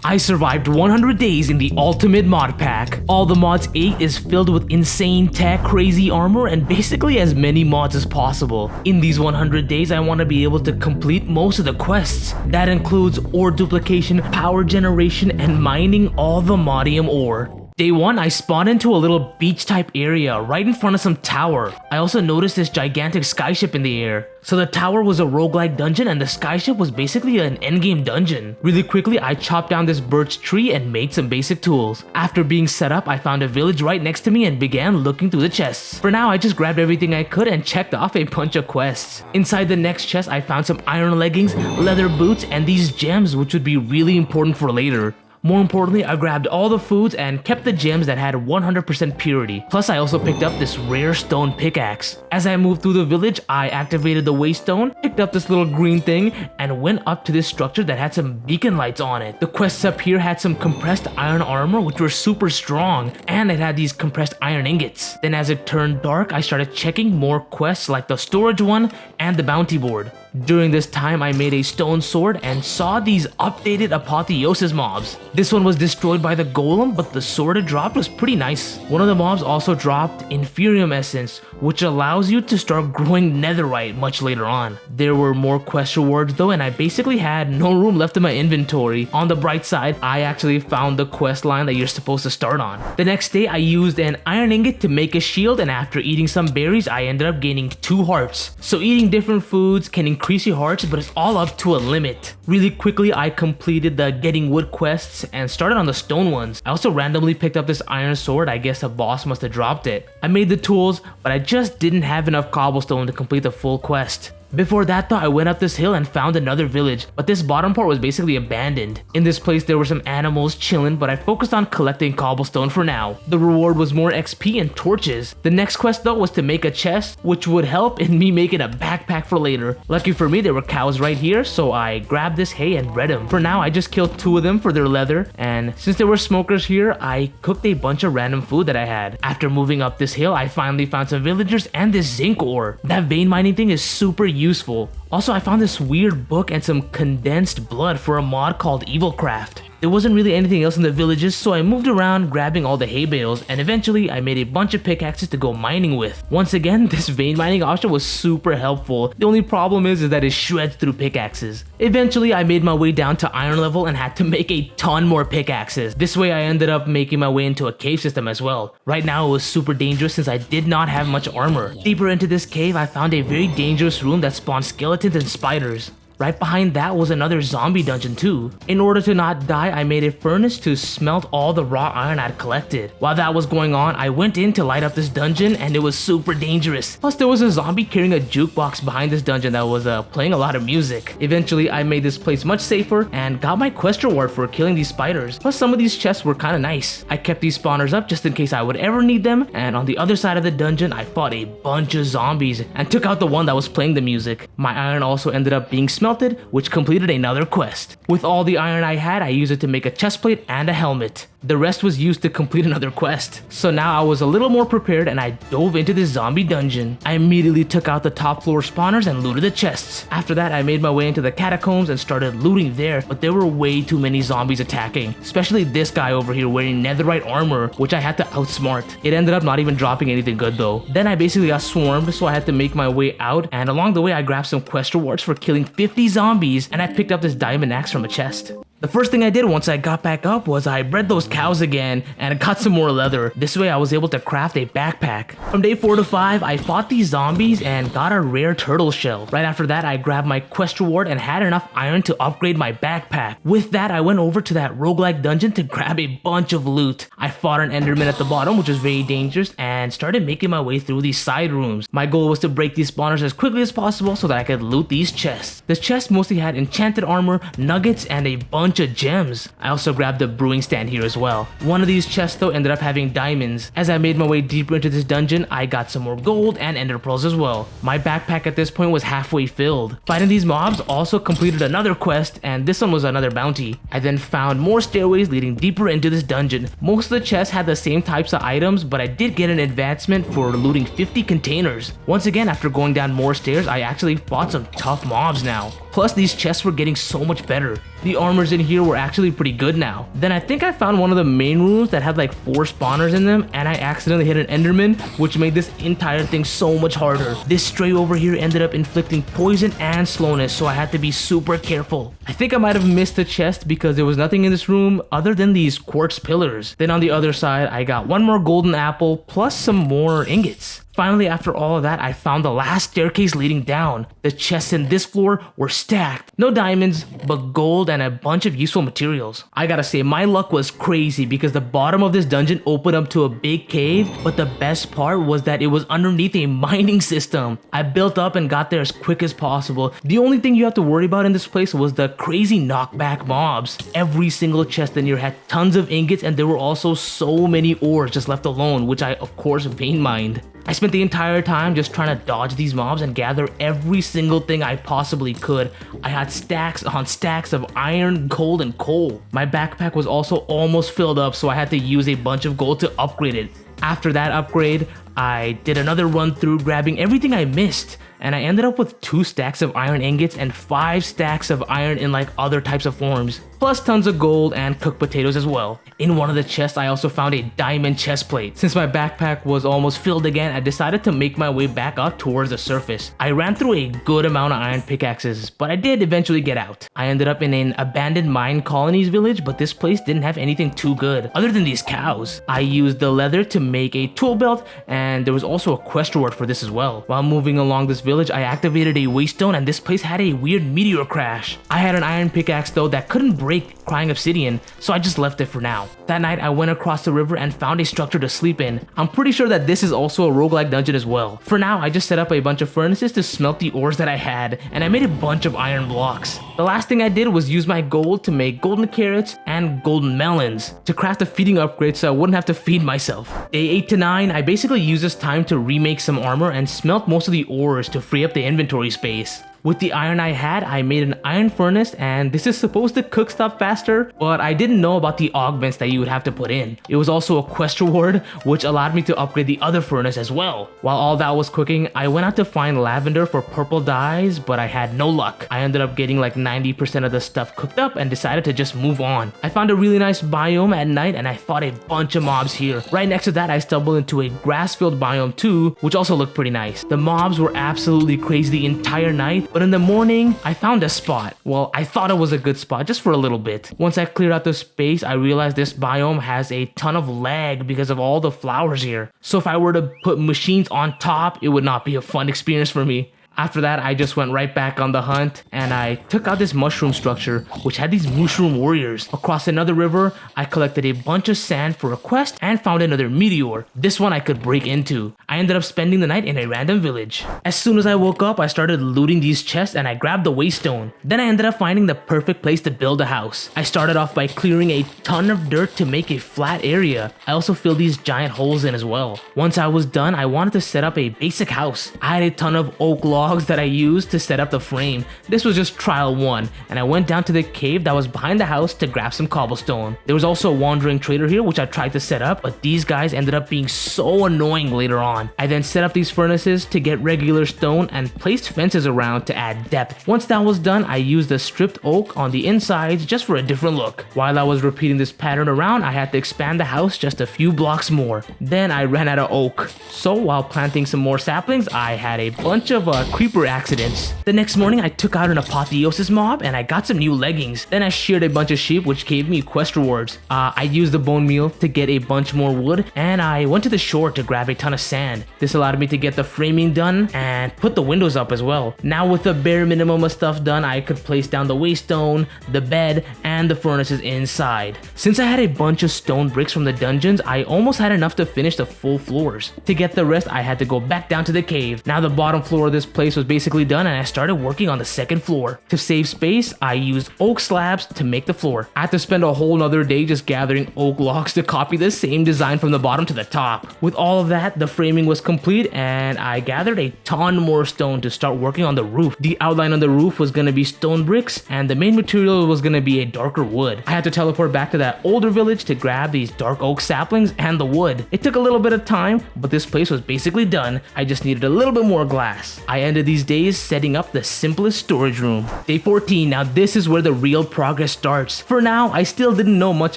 I survived 100 days in the ultimate mod pack. All the mods 8 is filled with insane tech, crazy armor, and basically as many mods as possible. In these 100 days, I want to be able to complete most of the quests. That includes ore duplication, power generation, and mining all the modium ore. Day 1, I spawned into a little beach type area right in front of some tower. I also noticed this gigantic skyship in the air. So the tower was a roguelike dungeon and the skyship was basically an endgame dungeon. Really quickly, I chopped down this birch tree and made some basic tools. After being set up, I found a village right next to me and began looking through the chests. For now, I just grabbed everything I could and checked off a bunch of quests. Inside the next chest, I found some iron leggings, leather boots, and these gems which would be really important for later. More importantly, I grabbed all the foods and kept the gems that had 100% purity. Plus, I also picked up this rare stone pickaxe. As I moved through the village, I activated the waystone, picked up this little green thing, and went up to this structure that had some beacon lights on it. The quests up here had some compressed iron armor, which were super strong, and it had these compressed iron ingots. Then as it turned dark, I started checking more quests like the storage one and the bounty board. During this time, I made a stone sword and saw these updated apotheosis mobs. This one was destroyed by the golem, but the sword it dropped was pretty nice. One of the mobs also dropped inferium essence, which allows you to start growing netherite much later on. There were more quest rewards though, and I basically had no room left in my inventory. On the bright side, I actually found the quest line that you're supposed to start on. The next day, I used an iron ingot to make a shield, and after eating some berries, I ended up gaining 2 hearts. So eating different foods can increase your hearts, but it's all up to a limit. Really quickly, I completed the getting wood quests and started on the stone ones. I also randomly picked up this iron sword. I guess a boss must have dropped it. I made the tools, but I just didn't have enough cobblestone to complete the full quest. Before that though, I went up this hill and found another village, but this bottom part was basically abandoned. In this place there were some animals chilling, but I focused on collecting cobblestone for now. The reward was more XP and torches. The next quest though was to make a chest, which would help in me making a backpack for later. Lucky for me, there were cows right here, so I grabbed this hay and bred them. For now, I just killed 2 of them for their leather, and since there were smokers here, I cooked a bunch of random food that I had. After moving up this hill, I finally found some villagers and this zinc ore. That vein mining thing is super useful. Also, I found this weird book and some condensed blood for a mod called Evilcraft. There wasn't really anything else in the villages, so I moved around grabbing all the hay bales, and eventually I made a bunch of pickaxes to go mining with. Once again, this vein mining option was super helpful. The only problem is that it shreds through pickaxes. Eventually, I made my way down to iron level and had to make a ton more pickaxes. This way, I ended up making my way into a cave system as well. Right now, it was super dangerous since I did not have much armor. Deeper into this cave, I found a very dangerous room that spawned skeletons and spiders. Right behind that was another zombie dungeon too. In order to not die, I made a furnace to smelt all the raw iron I'd collected. While that was going on, I went in to light up this dungeon and it was super dangerous. Plus there was a zombie carrying a jukebox behind this dungeon that was playing a lot of music. Eventually I made this place much safer and got my quest reward for killing these spiders. Plus some of these chests were kinda nice. I kept these spawners up just in case I would ever need them, and on the other side of the dungeon I fought a bunch of zombies and took out the one that was playing the music. My iron also ended up being smelted, which completed another quest. With all the iron I had, I used it to make a chestplate and a helmet. The rest was used to complete another quest. So now I was a little more prepared and I dove into this zombie dungeon. I immediately took out the top floor spawners and looted the chests. After that, I made my way into the catacombs and started looting there, but there were way too many zombies attacking. Especially this guy over here wearing netherite armor, which I had to outsmart. It ended up not even dropping anything good though. Then I basically got swarmed, so I had to make my way out, and along the way I grabbed some quest rewards for killing 50 zombies, and I picked up this diamond axe from a chest. The first thing I did once I got back up was I bred those cows again and got some more leather. This way I was able to craft a backpack. From day 4 to 5, I fought these zombies and got a rare turtle shell. Right after that, I grabbed my quest reward and had enough iron to upgrade my backpack. With that, I went over to that roguelike dungeon to grab a bunch of loot. I fought an enderman at the bottom, which was very dangerous, and started making my way through these side rooms. My goal was to break these spawners as quickly as possible so that I could loot these chests. The chests mostly had enchanted armor, nuggets, and a bunch of gems. I also grabbed a brewing stand here as well. One of these chests though ended up having diamonds. As I made my way deeper into this dungeon, I got some more gold and ender pearls as well. My backpack at this point was halfway filled. Fighting these mobs also completed another quest, and this one was another bounty. I then found more stairways leading deeper into this dungeon. Most of the chests had the same types of items, but I did get an advancement for looting 50 containers. Once again, after going down more stairs, I actually fought some tough mobs now. Plus, these chests were getting so much better. The armors in here were actually pretty good now. Then I think I found one of the main rooms that had like 4 spawners in them, and I accidentally hit an enderman, which made this entire thing so much harder. This stray over here ended up inflicting poison and slowness, so I had to be super careful. I think I might have missed the chest because there was nothing in this room other than these quartz pillars. Then on the other side, I got one more golden apple plus some more ingots. Finally, after all of that, I found the last staircase leading down. The chests in this floor were stacked. No diamonds, but gold and a bunch of useful materials. I gotta say, my luck was crazy because the bottom of this dungeon opened up to a big cave, but the best part was that it was underneath a mining system. I built up and got there as quick as possible. The only thing you have to worry about in this place was the crazy knockback mobs. Every single chest in here had tons of ingots, and there were also so many ores just left alone, which I of course vein mined. I spent the entire time just trying to dodge these mobs and gather every single thing I possibly could. I had stacks on stacks of iron, gold, and coal. My backpack was also almost filled up, so I had to use a bunch of gold to upgrade it. After that upgrade, I did another run through grabbing everything I missed, and I ended up with 2 stacks of iron ingots and 5 stacks of iron in like other types of forms, plus tons of gold and cooked potatoes as well. In one of the chests, I also found a diamond chest plate. Since my backpack was almost filled again, I decided to make my way back up towards the surface. I ran through a good amount of iron pickaxes, but I did eventually get out. I ended up in an abandoned mine colonies village, but this place didn't have anything too good other than these cows. I used the leather to make a tool belt, and there was also a quest reward for this as well. While moving along this village, I activated a waystone, and this place had a weird meteor crash. I had an iron pickaxe though that couldn't break crying obsidian, so I just left it for now. That night, I went across the river and found a structure to sleep in. I'm pretty sure that this is also a roguelike dungeon as well. For now, I just set up a bunch of furnaces to smelt the ores that I had, and I made a bunch of iron blocks. The last thing I did was use my gold to make golden carrots and golden melons to craft a feeding upgrade so I wouldn't have to feed myself. Day 8 to 9, I basically used this time to remake some armor and smelt most of the ores to free up the inventory space. With the iron I had, I made an iron furnace, and this is supposed to cook stuff faster, but I didn't know about the augments that you would have to put in. It was also a quest reward, which allowed me to upgrade the other furnace as well. While all that was cooking, I went out to find lavender for purple dyes, but I had no luck. I ended up getting like 90% of the stuff cooked up and decided to just move on. I found a really nice biome at night, and I fought a bunch of mobs here. Right next to that, I stumbled into a grass-filled biome too, which also looked pretty nice. The mobs were absolutely crazy the entire night, but in the morning, I found a spot. Well, I thought it was a good spot just for a little bit. Once I cleared out the space, I realized this biome has a ton of lag because of all the flowers here. So if I were to put machines on top, it would not be a fun experience for me. After that, I just went right back on the hunt, and I took out this mushroom structure, which had these mushroom warriors. Across another river, I collected a bunch of sand for a quest and found another meteor. This one I could break into. I ended up spending the night in a random village. As soon as I woke up, I started looting these chests, and I grabbed the waystone. Then I ended up finding the perfect place to build a house. I started off by clearing a ton of dirt to make a flat area. I also filled these giant holes in as well. Once I was done, I wanted to set up a basic house. I had a ton of oak logs that I used to set up the frame. This was just trial 1, and I went down to the cave that was behind the house to grab some cobblestone. There was also a wandering trader here, which I tried to set up, but these guys ended up being so annoying later on. I then set up these furnaces to get regular stone and placed fences around to add depth. Once that was done, I used the stripped oak on the insides just for a different look. While I was repeating this pattern around, I had to expand the house just a few blocks more. Then I ran out of oak. So while planting some more saplings, I had a bunch of creeper accidents. The next morning, I took out an apotheosis mob and I got some new leggings. Then I sheared a bunch of sheep, which gave me quest rewards. I used the bone meal to get a bunch more wood, and I went to the shore to grab a ton of sand. This allowed me to get the framing done and put the windows up as well. Now with the bare minimum of stuff done, I could place down the waystone, the bed, and the furnaces inside. Since I had a bunch of stone bricks from the dungeons, I almost had enough to finish the full floors. To get the rest, I had to go back down to the cave. Now the bottom floor of this place was basically done, and I started working on the second floor. To save space, I used oak slabs to make the floor. I had to spend a whole nother day just gathering oak logs to copy the same design from the bottom to the top. With all of that, the framing was complete, and I gathered a ton more stone to start working on the roof. The outline on the roof was going to be stone bricks, and the main material was going to be a darker wood. I had to teleport back to that older village to grab these dark oak saplings and the wood. It took a little bit of time, but this place was basically done. I just needed a little bit more glass. I ended these days setting up the simplest storage room. Day 14, now this is where the real progress starts. For now, I still didn't know much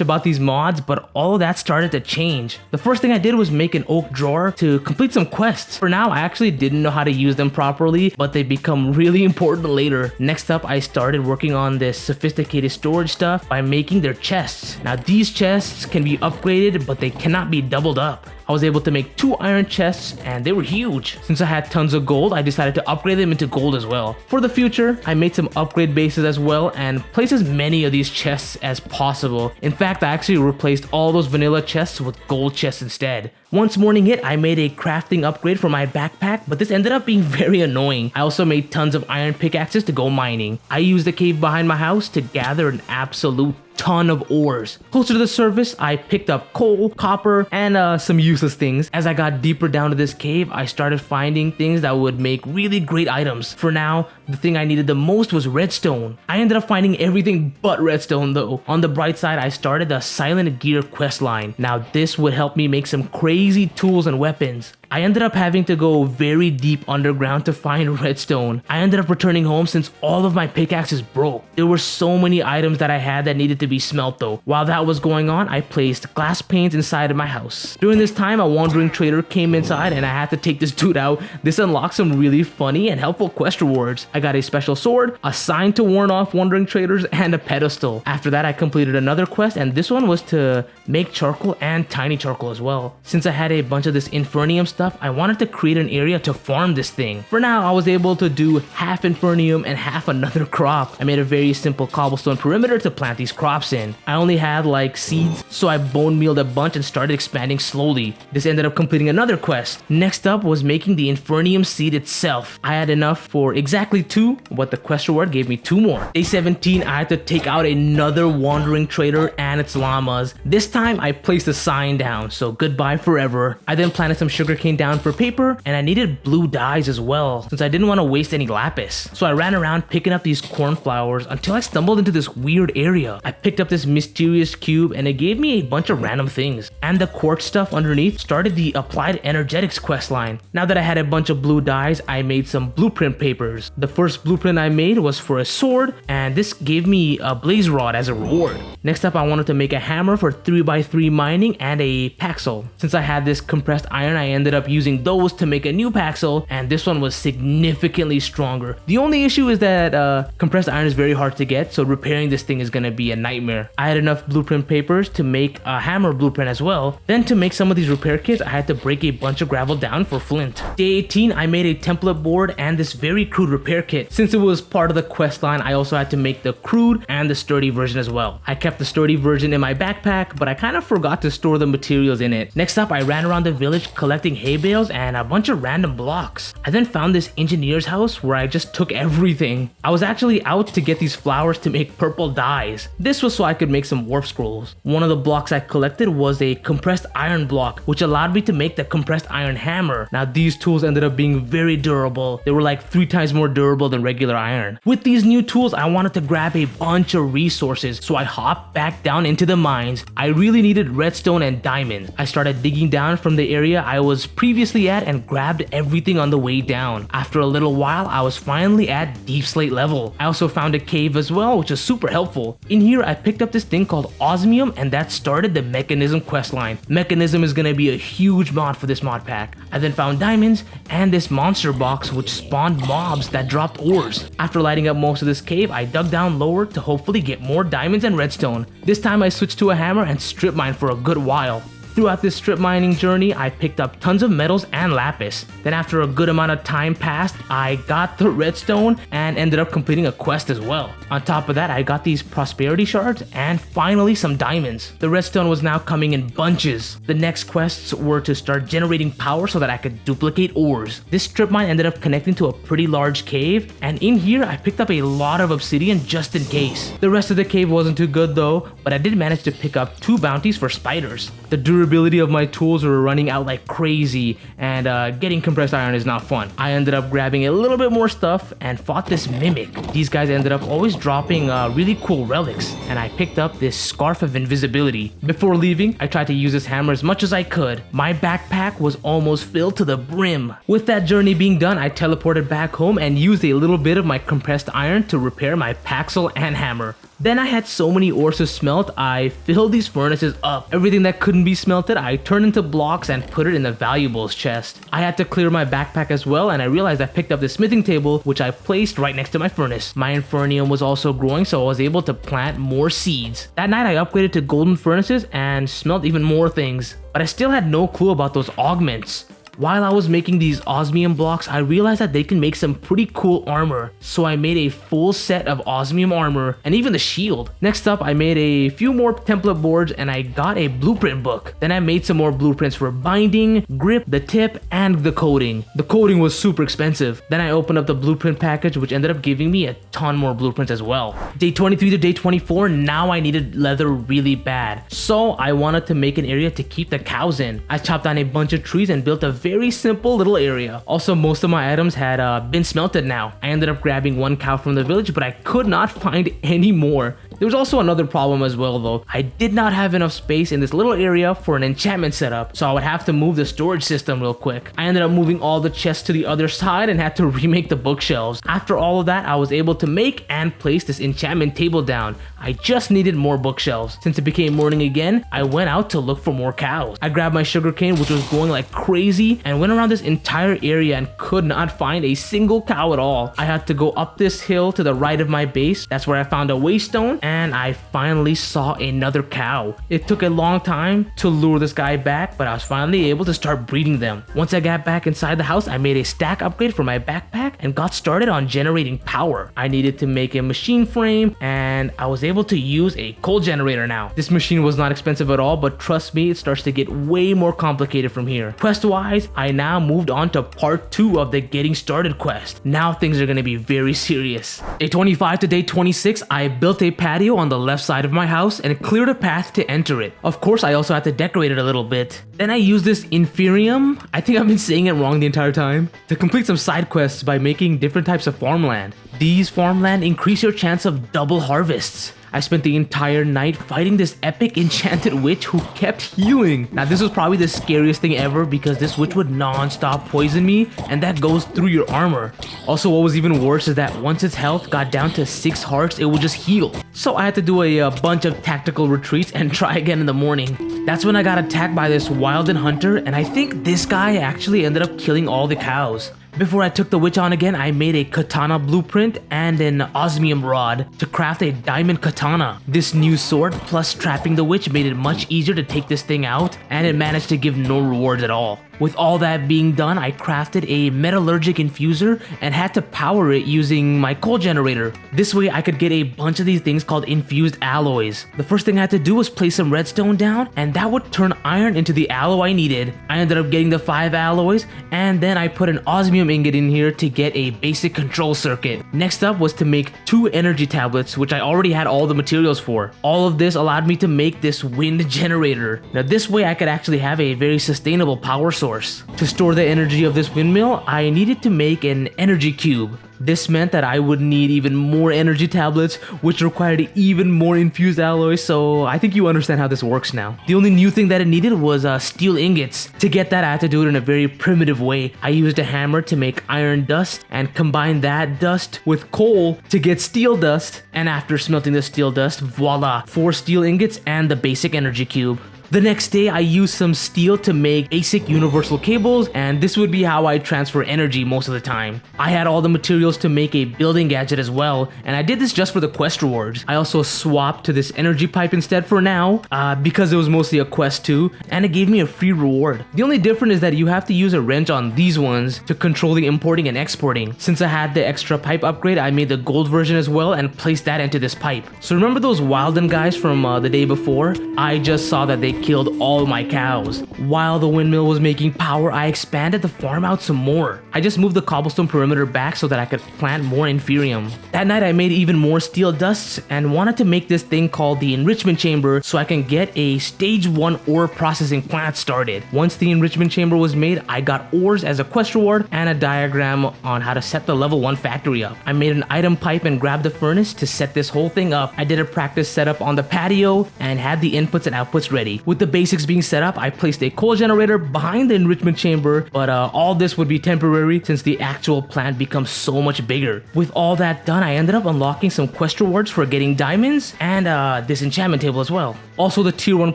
about these mods, but all of that started to change. The first thing I did was make an oak drawer to complete some quests. For now, I actually didn't know how to use them properly, but they become really important later. Next up, I started working on this sophisticated storage stuff by making their chests. Now these chests can be upgraded, but they cannot be doubled up. I was able to make 2 iron chests and they were huge. Since I had tons of gold, I decided to upgrade them into gold as well. For the future, I made some upgrade bases as well and placed as many of these chests as possible. In fact, I actually replaced all those vanilla chests with gold chests instead. Once morning hit, I made a crafting upgrade for my backpack, but this ended up being very annoying. I also made tons of iron pickaxes to go mining. I used the cave behind my house to gather an absolute ton of ores. Closer to the surface, I picked up coal, copper, and some useless things. As I got deeper down to this cave, I started finding things that would make really great items. For now, the thing I needed the most was redstone. I ended up finding everything but redstone though. On the bright side, I started the Silent Gear questline. Now this would help me make some crazy tools and weapons. I ended up having to go very deep underground to find redstone. I ended up returning home since all of my pickaxes broke. There were so many items that I had that needed to be smelt though. While that was going on, I placed glass panes inside of my house. During this time, a wandering trader came inside and I had to take this dude out. This unlocked some really funny and helpful quest rewards. I got a special sword, a sign to warn off wandering traders, and a pedestal. After that, I completed another quest, and this one was to make charcoal and tiny charcoal as well. Since I had a bunch of this infernium stuff, I wanted to create an area to farm this thing. For now, I was able to do half infernium and half another crop. I made a very simple cobblestone perimeter to plant these crops in. I only had like seeds, so I bone mealed a bunch and started expanding slowly. This ended up completing another quest. Next up was making the infernium seed itself. I had enough for exactly 2, but the quest reward gave me 2 more. Day 17, I had to take out another wandering trader and its llamas. This time, I placed a sign down, so goodbye forever. I then planted some sugarcane down for paper, and I needed blue dyes as well, since I didn't want to waste any lapis. So I ran around picking up these cornflowers until I stumbled into this weird area. I picked up this mysterious cube, and it gave me a bunch of random things. And the quartz stuff underneath started the Applied Energetics questline. Now that I had a bunch of blue dyes, I made some blueprint papers. The first blueprint I made was for a sword, and this gave me a blaze rod as a reward. Next up, I wanted to make a hammer for 3x3 mining and a paxel. Since I had this compressed iron, I ended up using those to make a new paxel, and this one was significantly stronger. The only issue is that compressed iron is very hard to get, so repairing this thing is gonna be a nightmare. I had enough blueprint papers to make a hammer blueprint as well. Then to make some of these repair kits, I had to break a bunch of gravel down for flint. Day 18, I made a template board and this very crude repair kit. Since it was part of the quest line, I also had to make the crude and the sturdy version as well. I kept the sturdy version in my backpack, but I kind of forgot to store the materials in it. Next up, I ran around the village collecting hay bales and a bunch of random blocks. I then found this engineer's house where I just took everything. I was actually out to get these flowers to make purple dyes. This was so I could make some warp scrolls. One of the blocks I collected was a compressed iron block, which allowed me to make the compressed iron hammer. Now these tools ended up being very durable. They were like 3 times more durable than regular iron. With these new tools, I wanted to grab a bunch of resources, so I hopped back down into the mines. I really needed redstone and diamonds. I started digging down from the area I was previously at and grabbed everything on the way down. After a little while, I was finally at deep slate level. I also found a cave as well, which was super helpful. In here, I picked up this thing called osmium, and that started the mechanism questline. Mechanism is gonna be a huge mod for this mod pack. I then found diamonds and this monster box which spawned mobs that dropped ores. After lighting up most of this cave, I dug down lower to hopefully get more diamonds and redstone. This time I switched to a hammer and strip mined for a good while. Throughout this strip mining journey, I picked up tons of metals and lapis. Then after a good amount of time passed, I got the redstone and ended up completing a quest as well. On top of that, I got these prosperity shards and finally some diamonds. The redstone was now coming in bunches. The next quests were to start generating power so that I could duplicate ores. This strip mine ended up connecting to a pretty large cave, and in here I picked up a lot of obsidian just in case. The rest of the cave wasn't too good though, but I did manage to pick up 2 bounties for spiders. The durability durability of my tools were running out like crazy, and getting compressed iron is not fun. I ended up grabbing a little bit more stuff and fought this mimic. These guys ended up always dropping really cool relics, and I picked up this scarf of invisibility. Before leaving, I tried to use this hammer as much as I could. My backpack was almost filled to the brim. With that journey being done, I teleported back home and used a little bit of my compressed iron to repair my paxel and hammer. Then I had so many ores to smelt, I filled these furnaces up. Everything that couldn't be smelted, I turned into blocks and put it in the valuables chest. I had to clear my backpack as well, and I realized I picked up the smithing table, which I placed right next to my furnace. My infernium was also growing, so I was able to plant more seeds. That night I upgraded to golden furnaces and smelt even more things. But I still had no clue about those augments. While I was making these osmium blocks, I realized that they can make some pretty cool armor, so I made a full set of osmium armor and even the shield. Next up, I made a few more template boards and I got a blueprint book. Then I made some more blueprints for binding, grip, the tip, and the coating. The coating was super expensive. Then I opened up the blueprint package, which ended up giving me a ton more blueprints as well. Day 23 to day 24, now I needed leather really bad, so I wanted to make an area to keep the cows in. I chopped down a bunch of trees and built a very simple little area. Also, most of my items had been smelted now. I ended up grabbing one cow from the village, but I could not find any more. There was also another problem as well though. I did not have enough space in this little area for an enchantment setup, so I would have to move the storage system real quick. I ended up moving all the chests to the other side and had to remake the bookshelves. After all of that, I was able to make and place this enchantment table down. I just needed more bookshelves. Since it became morning again, I went out to look for more cows. I grabbed my sugarcane, which was going like crazy, and went around this entire area and could not find a single cow at all. I had to go up this hill to the right of my base. That's where I found a waystone, and I finally saw another cow. It took a long time to lure this guy back, but I was finally able to start breeding them. Once I got back inside the house, I made a stack upgrade for my backpack and got started on generating power. I needed to make a machine frame, and I was able to use a coal generator now. This machine was not expensive at all, but trust me, it starts to get way more complicated from here. Quest-wise, I now moved on to part 2 of the getting started quest. Now things are gonna be very serious. Day 25 to day 26, I built a patio on the left side of my house and cleared a path to enter it. Of course, I also had to decorate it a little bit. Then I used this inferium, I think I've been saying it wrong the entire time, to complete some side quests by making different types of farmland. These farmland increase your chance of double harvests. I spent the entire night fighting this epic enchanted witch who kept healing. Now this was probably the scariest thing ever because this witch would non-stop poison me, and that goes through your armor. Also, what was even worse is that once its health got down to 6 hearts, it would just heal. So I had to do a bunch of tactical retreats and try again in the morning. That's when I got attacked by this Wilden Hunter, and I think this guy actually ended up killing all the cows. Before I took the witch on again, I made a katana blueprint and an osmium rod to craft a diamond katana. This new sword plus trapping the witch made it much easier to take this thing out, and it managed to give no rewards at all. With all that being done, I crafted a metallurgic infuser and had to power it using my coal generator. This way I could get a bunch of these things called infused alloys. The first thing I had to do was place some redstone down, and that would turn iron into the alloy I needed. I ended up getting the 5 alloys, and then I put an osmium ingot in here to get a basic control circuit. Next up was to make 2 energy tablets, which I already had all the materials for. All of this allowed me to make this wind generator. Now this way I could actually have a very sustainable power source. To store the energy of this windmill, I needed to make an energy cube. This meant that I would need even more energy tablets, which required even more infused alloys, so I think you understand how this works now. The only new thing that it needed was steel ingots. To get that, I had to do it in a very primitive way. I used a hammer to make iron dust and combined that dust with coal to get steel dust, and after smelting the steel dust, voila, 4 steel ingots and the basic energy cube. The next day, I used some steel to make basic universal cables, and this would be how I transfer energy most of the time. I had all the materials to make a building gadget as well, and I did this just for the quest rewards. I also swapped to this energy pipe instead for now, because it was mostly a quest too, and it gave me a free reward. The only difference is that you have to use a wrench on these ones to control the importing and exporting. Since I had the extra pipe upgrade, I made the gold version as well and placed that into this pipe. So remember those Wilden guys from the day before? I just saw that they killed all my cows. While the windmill was making power, I expanded the farm out some more. I just moved the cobblestone perimeter back so that I could plant more inferium. That night I made even more steel dusts and wanted to make this thing called the enrichment chamber so I can get a stage 1 ore processing plant started. Once the enrichment chamber was made, I got ores as a quest reward and a diagram on how to set the level 1 factory up. I made an item pipe and grabbed the furnace to set this whole thing up. I did a practice setup on the patio and had the inputs and outputs ready. With the basics being set up, I placed a coal generator behind the enrichment chamber, but all this would be temporary since the actual plant becomes so much bigger. With all that done, I ended up unlocking some quest rewards for getting diamonds and this enchantment table as well. Also, the tier 1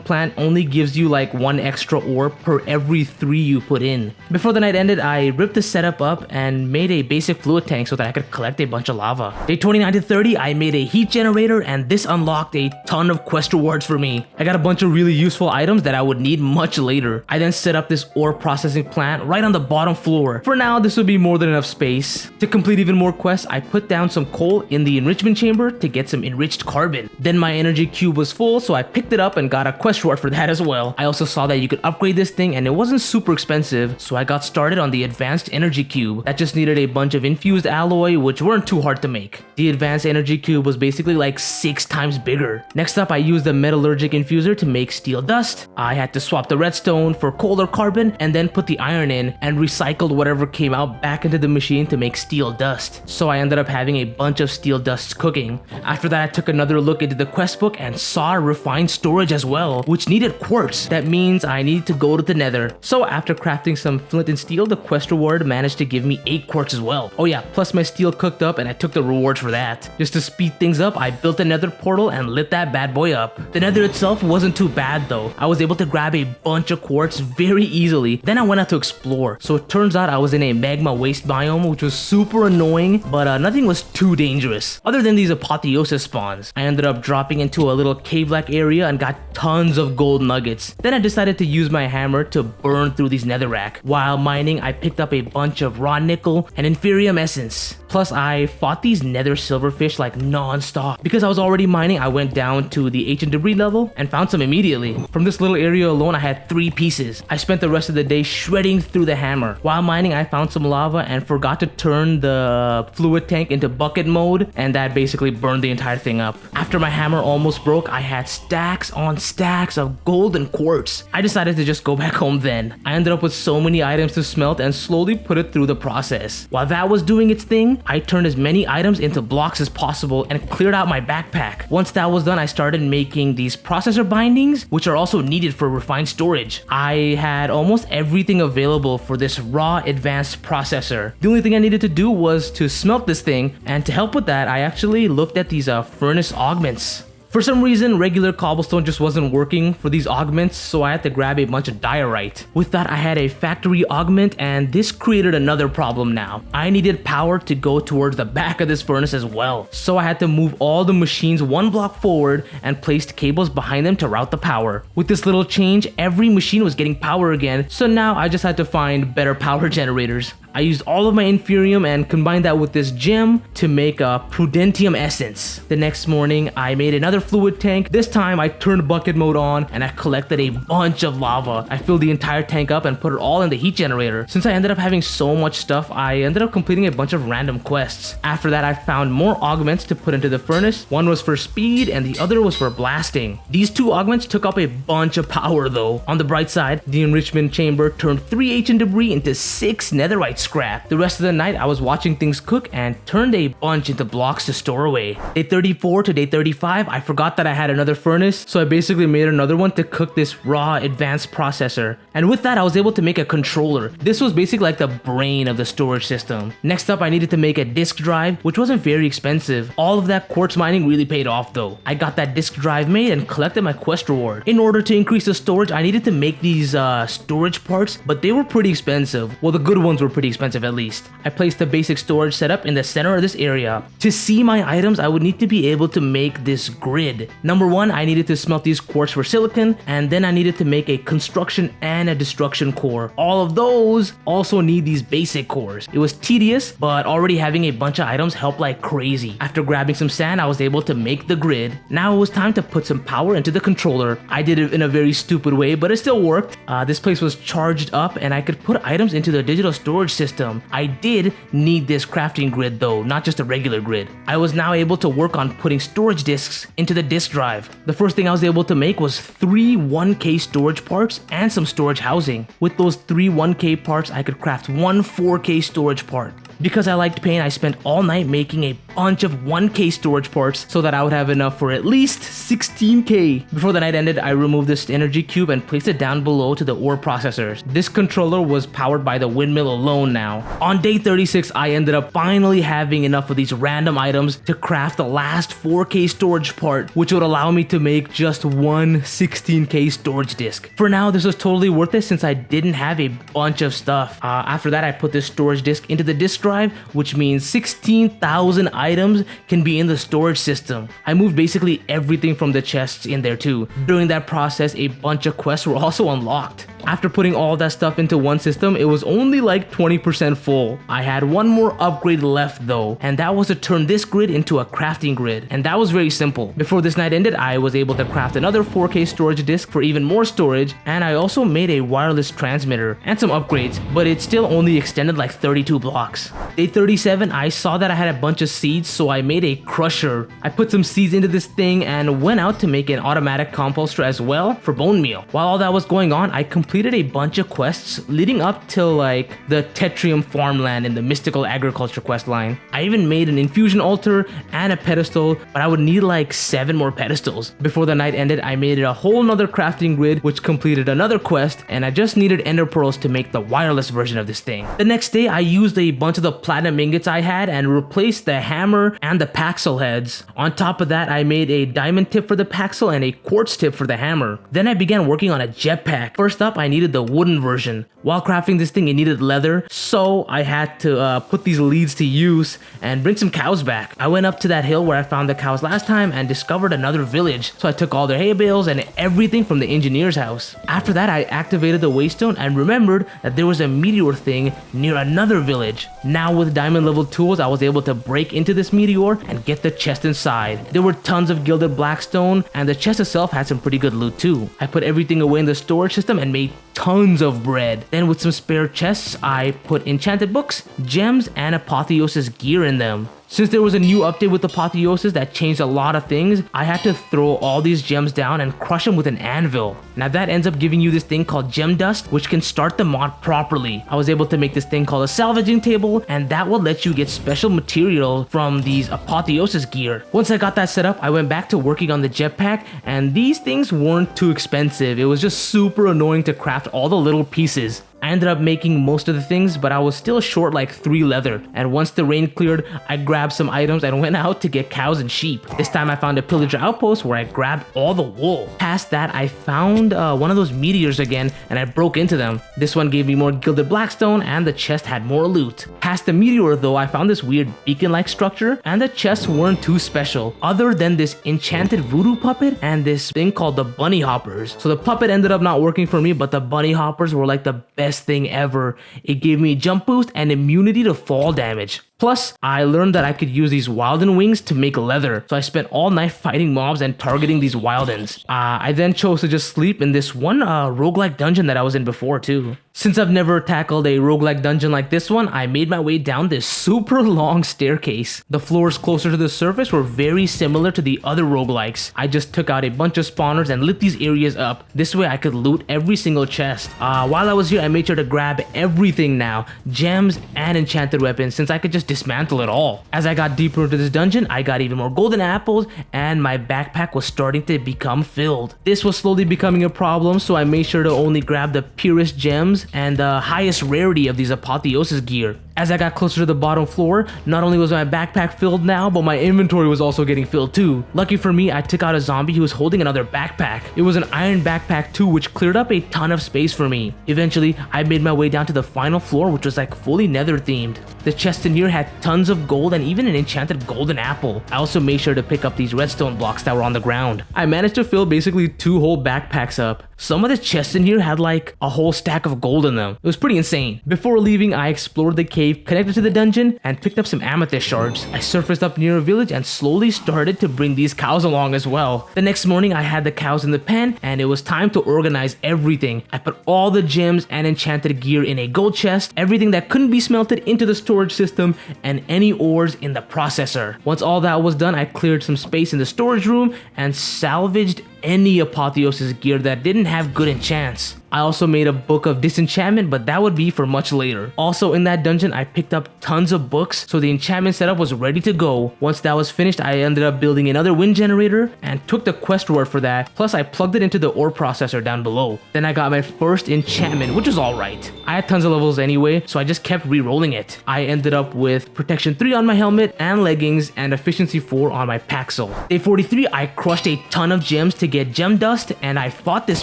plant only gives you like 1 extra ore per every 3 you put in. Before the night ended, I ripped the setup up and made a basic fluid tank so that I could collect a bunch of lava. Day 29 to 30, I made a heat generator and this unlocked a ton of quest rewards for me. I got a bunch of really useful items that I would need much later. I then set up this ore processing plant right on the bottom floor. For now, this would be more than enough space. To complete even more quests, I put down some coal in the enrichment chamber to get some enriched carbon. Then my energy cube was full, so I picked it up and got a quest reward for that as well. I also saw that you could upgrade this thing and it wasn't super expensive, so I got started on the advanced energy cube. That just needed a bunch of infused alloy, which weren't too hard to make. The advanced energy cube was basically like 6 times bigger. Next up, I used the metallurgic infuser to make steel dust. I had to swap the redstone for coal or carbon and then put the iron in and recycled whatever came out back into the machine to make steel dust. So I ended up having a bunch of steel dusts cooking. After that, I took another look into the quest book and saw refined storage as well, which needed quartz. That means I needed to go to the nether. So after crafting some flint and steel, the quest reward managed to give me 8 quartz as well. Oh yeah, plus my steel cooked up and I took the rewards for that. Just to speed things up, I built a nether portal and lit that bad boy up. The nether itself wasn't too bad though. I was able to grab a bunch of quartz very easily. Then I went out to explore. So it turns out I was in a magma waste biome, which was super annoying, but nothing was too dangerous. Other than these apotheosis spawns, I ended up dropping into a little cave-like area and got tons of gold nuggets. Then I decided to use my hammer to burn through these netherrack. While mining, I picked up a bunch of raw nickel and inferium essence. Plus, I fought these nether silverfish like non-stop. Because I was already mining, I went down to the ancient debris level and found some immediately. From this little area alone, I had 3 pieces. I spent the rest of the day shredding through the hammer. While mining, I found some lava and forgot to turn the fluid tank into bucket mode, and that basically burned the entire thing up. After my hammer almost broke, I had stacks on stacks of gold and quartz. I decided to just go back home then. I ended up with so many items to smelt and slowly put it through the process. While that was doing its thing, I turned as many items into blocks as possible and cleared out my backpack. Once that was done, I started making these processor bindings, which are also needed for refined storage. I had almost everything available for this raw advanced processor. The only thing I needed to do was to smelt this thing, and to help with that, I actually looked at these furnace augments. For some reason, regular cobblestone just wasn't working for these augments, so I had to grab a bunch of diorite. With that, I had a factory augment, and this created another problem now. I needed power to go towards the back of this furnace as well. So I had to move all the machines 1 block forward and placed cables behind them to route the power. With this little change, every machine was getting power again, so now I just had to find better power generators. I used all of my inferium and combined that with this gem to make a prudentium essence. The next morning, I made another fluid tank. This time, I turned bucket mode on and I collected a bunch of lava. I filled the entire tank up and put it all in the heat generator. Since I ended up having so much stuff, I ended up completing a bunch of random quests. After that, I found more augments to put into the furnace. One was for speed and the other was for blasting. These 2 augments took up a bunch of power though. On the bright side, the enrichment chamber turned 3 ancient debris into 6 netherite scrap. The rest of the night, I was watching things cook and turned a bunch into blocks to store away. Day 34 to day 35, I forgot that I had another furnace, so I basically made another one to cook this raw advanced processor. And with that, I was able to make a controller. This was basically like the brain of the storage system. Next up, I needed to make a disk drive, which wasn't very expensive. All of that quartz mining really paid off though. I got that disk drive made and collected my quest reward. In order to increase the storage, I needed to make these storage parts, but they were pretty expensive. Well, the good ones were pretty expensive at least. I placed the basic storage setup in the center of this area. To see my items, I would need to be able to make this grid. Number one, I needed to smelt these quartz for silicon, and then I needed to make a construction and a destruction core. All of those also need these basic cores. It was tedious, but already having a bunch of items helped like crazy. After grabbing some sand, I was able to make the grid. Now it was time to put some power into the controller. I did it in a very stupid way, but it still worked. This place was charged up and I could put items into the digital storage system. I did need this crafting grid though, not just a regular grid. I was now able to work on putting storage disks into the disk drive. The first thing I was able to make was 3 1K storage parts and some storage housing. With those 3 1K parts, I could craft 1 4K storage part. Because I liked paint, I spent all night making a bunch of 1K storage parts so that I would have enough for at least 16K. Before the night ended, I removed this energy cube and placed it down below to the ore processors. This controller was powered by the windmill alone now. On day 36, I ended up finally having enough of these random items to craft the last 4K storage part, which would allow me to make just one 16K storage disk. For now, this was totally worth it since I didn't have a bunch of stuff. After that, I put this storage disk into the disk drive, which means 16,000 items can be in the storage system. I moved basically everything from the chests in there too. During that process, a bunch of quests were also unlocked. After putting all that stuff into one system, it was only like 20% full. I had one more upgrade left though, and that was to turn this grid into a crafting grid, and that was very simple. Before this night ended, I was able to craft another 4K storage disk for even more storage, and I also made a wireless transmitter and some upgrades, but it still only extended like 32 blocks. Day 37, I saw that I had a bunch of seeds, so I made a crusher. I put some seeds into this thing and went out to make an automatic composter as well for bone meal. While all that was going on, I completed a bunch of quests leading up to like the Tetrium farmland in the mystical agriculture quest line. I even made an infusion altar and a pedestal, but I would need like 7 more pedestals. Before the night ended, I made a whole nother crafting grid which completed another quest, and I just needed ender pearls to make the wireless version of this thing. The next day, I used a bunch of the platinum ingots I had and replaced the hammer and the paxel heads. On top of that, I made a diamond tip for the paxel and a quartz tip for the hammer. Then I began working on a jetpack. First up, I needed the wooden version. While crafting this thing, it needed leather, so I had to put these leads to use and bring some cows back. I went up to that hill where I found the cows last time and discovered another village, so I took all their hay bales and everything from the engineer's house. After that, I activated the waystone and remembered that there was a meteor thing near another village. Now with diamond level tools, I was able to break into this meteor and get the chest inside. There were tons of gilded blackstone, and the chest itself had some pretty good loot too. I put everything away in the storage system and made tons of bread. Then with some spare chests, I put enchanted books, gems, and apotheosis gear in them. Since there was a new update with Apotheosis that changed a lot of things, I had to throw all these gems down and crush them with an anvil. Now that ends up giving you this thing called gem dust, which can start the mod properly. I was able to make this thing called a salvaging table, and that will let you get special material from these Apotheosis gear. Once I got that set up, I went back to working on the jetpack, and these things weren't too expensive. It was just super annoying to craft all the little pieces. I ended up making most of the things, but I was still short like 3 leather. And once the rain cleared, I grabbed some items and went out to get cows and sheep. This time I found a pillager outpost where I grabbed all the wool. Past that, I found one of those meteors again, and I broke into them. This one gave me more gilded blackstone, and the chest had more loot. Past the meteor though, I found this weird beacon-like structure, and the chests weren't too special, other than this enchanted voodoo puppet and this thing called the bunny hoppers. So the puppet ended up not working for me, but the bunny hoppers were like the best thing ever. It gave me jump boost and immunity to fall damage. Plus, I learned that I could use these Wilden wings to make leather, so I spent all night fighting mobs and targeting these Wildens. I then chose to just sleep in this one roguelike dungeon that I was in before too. Since I've never tackled a roguelike dungeon like this one, I made my way down this super long staircase. The floors closer to the surface were very similar to the other roguelikes. I just took out a bunch of spawners and lit these areas up. This way I could loot every single chest. While I was here, I made sure to grab everything now, gems and enchanted weapons, since I could just dismantle it all. As I got deeper into this dungeon, I got even more golden apples, and my backpack was starting to become filled. This was slowly becoming a problem, so I made sure to only grab the purest gems and the highest rarity of these Apotheosis gear. As I got closer to the bottom floor, not only was my backpack filled now, but my inventory was also getting filled too. Lucky for me, I took out a zombie who was holding another backpack. It was an iron backpack too, which cleared up a ton of space for me. Eventually, I made my way down to the final floor, which was like fully nether themed. The chest in here had tons of gold and even an enchanted golden apple. I also made sure to pick up these redstone blocks that were on the ground. I managed to fill basically 2 whole backpacks up. Some of the chests in here had like a whole stack of gold in them. It was pretty insane. Before leaving, I explored the cave connected to the dungeon and picked up some amethyst shards. I surfaced up near a village and slowly started to bring these cows along as well. The next morning, I had the cows in the pen and it was time to organize everything. I put all the gems and enchanted gear in a gold chest, everything that couldn't be smelted into the storage system, and any ores in the processor. Once all that was done, I cleared some space in the storage room and salvaged any apotheosis gear that didn't have good enchants. I also made a book of disenchantment, but that would be for much later. Also in that dungeon, I picked up tons of books, so the enchantment setup was ready to go. Once that was finished, I ended up building another wind generator and took the quest reward for that, plus I plugged it into the ore processor down below. Then I got my first enchantment, which was alright. I had tons of levels anyway, so I just kept re-rolling it. I ended up with protection 3 on my helmet and leggings and efficiency 4 on my paxel. Day 43, I crushed a ton of gems to get gem dust, and I fought this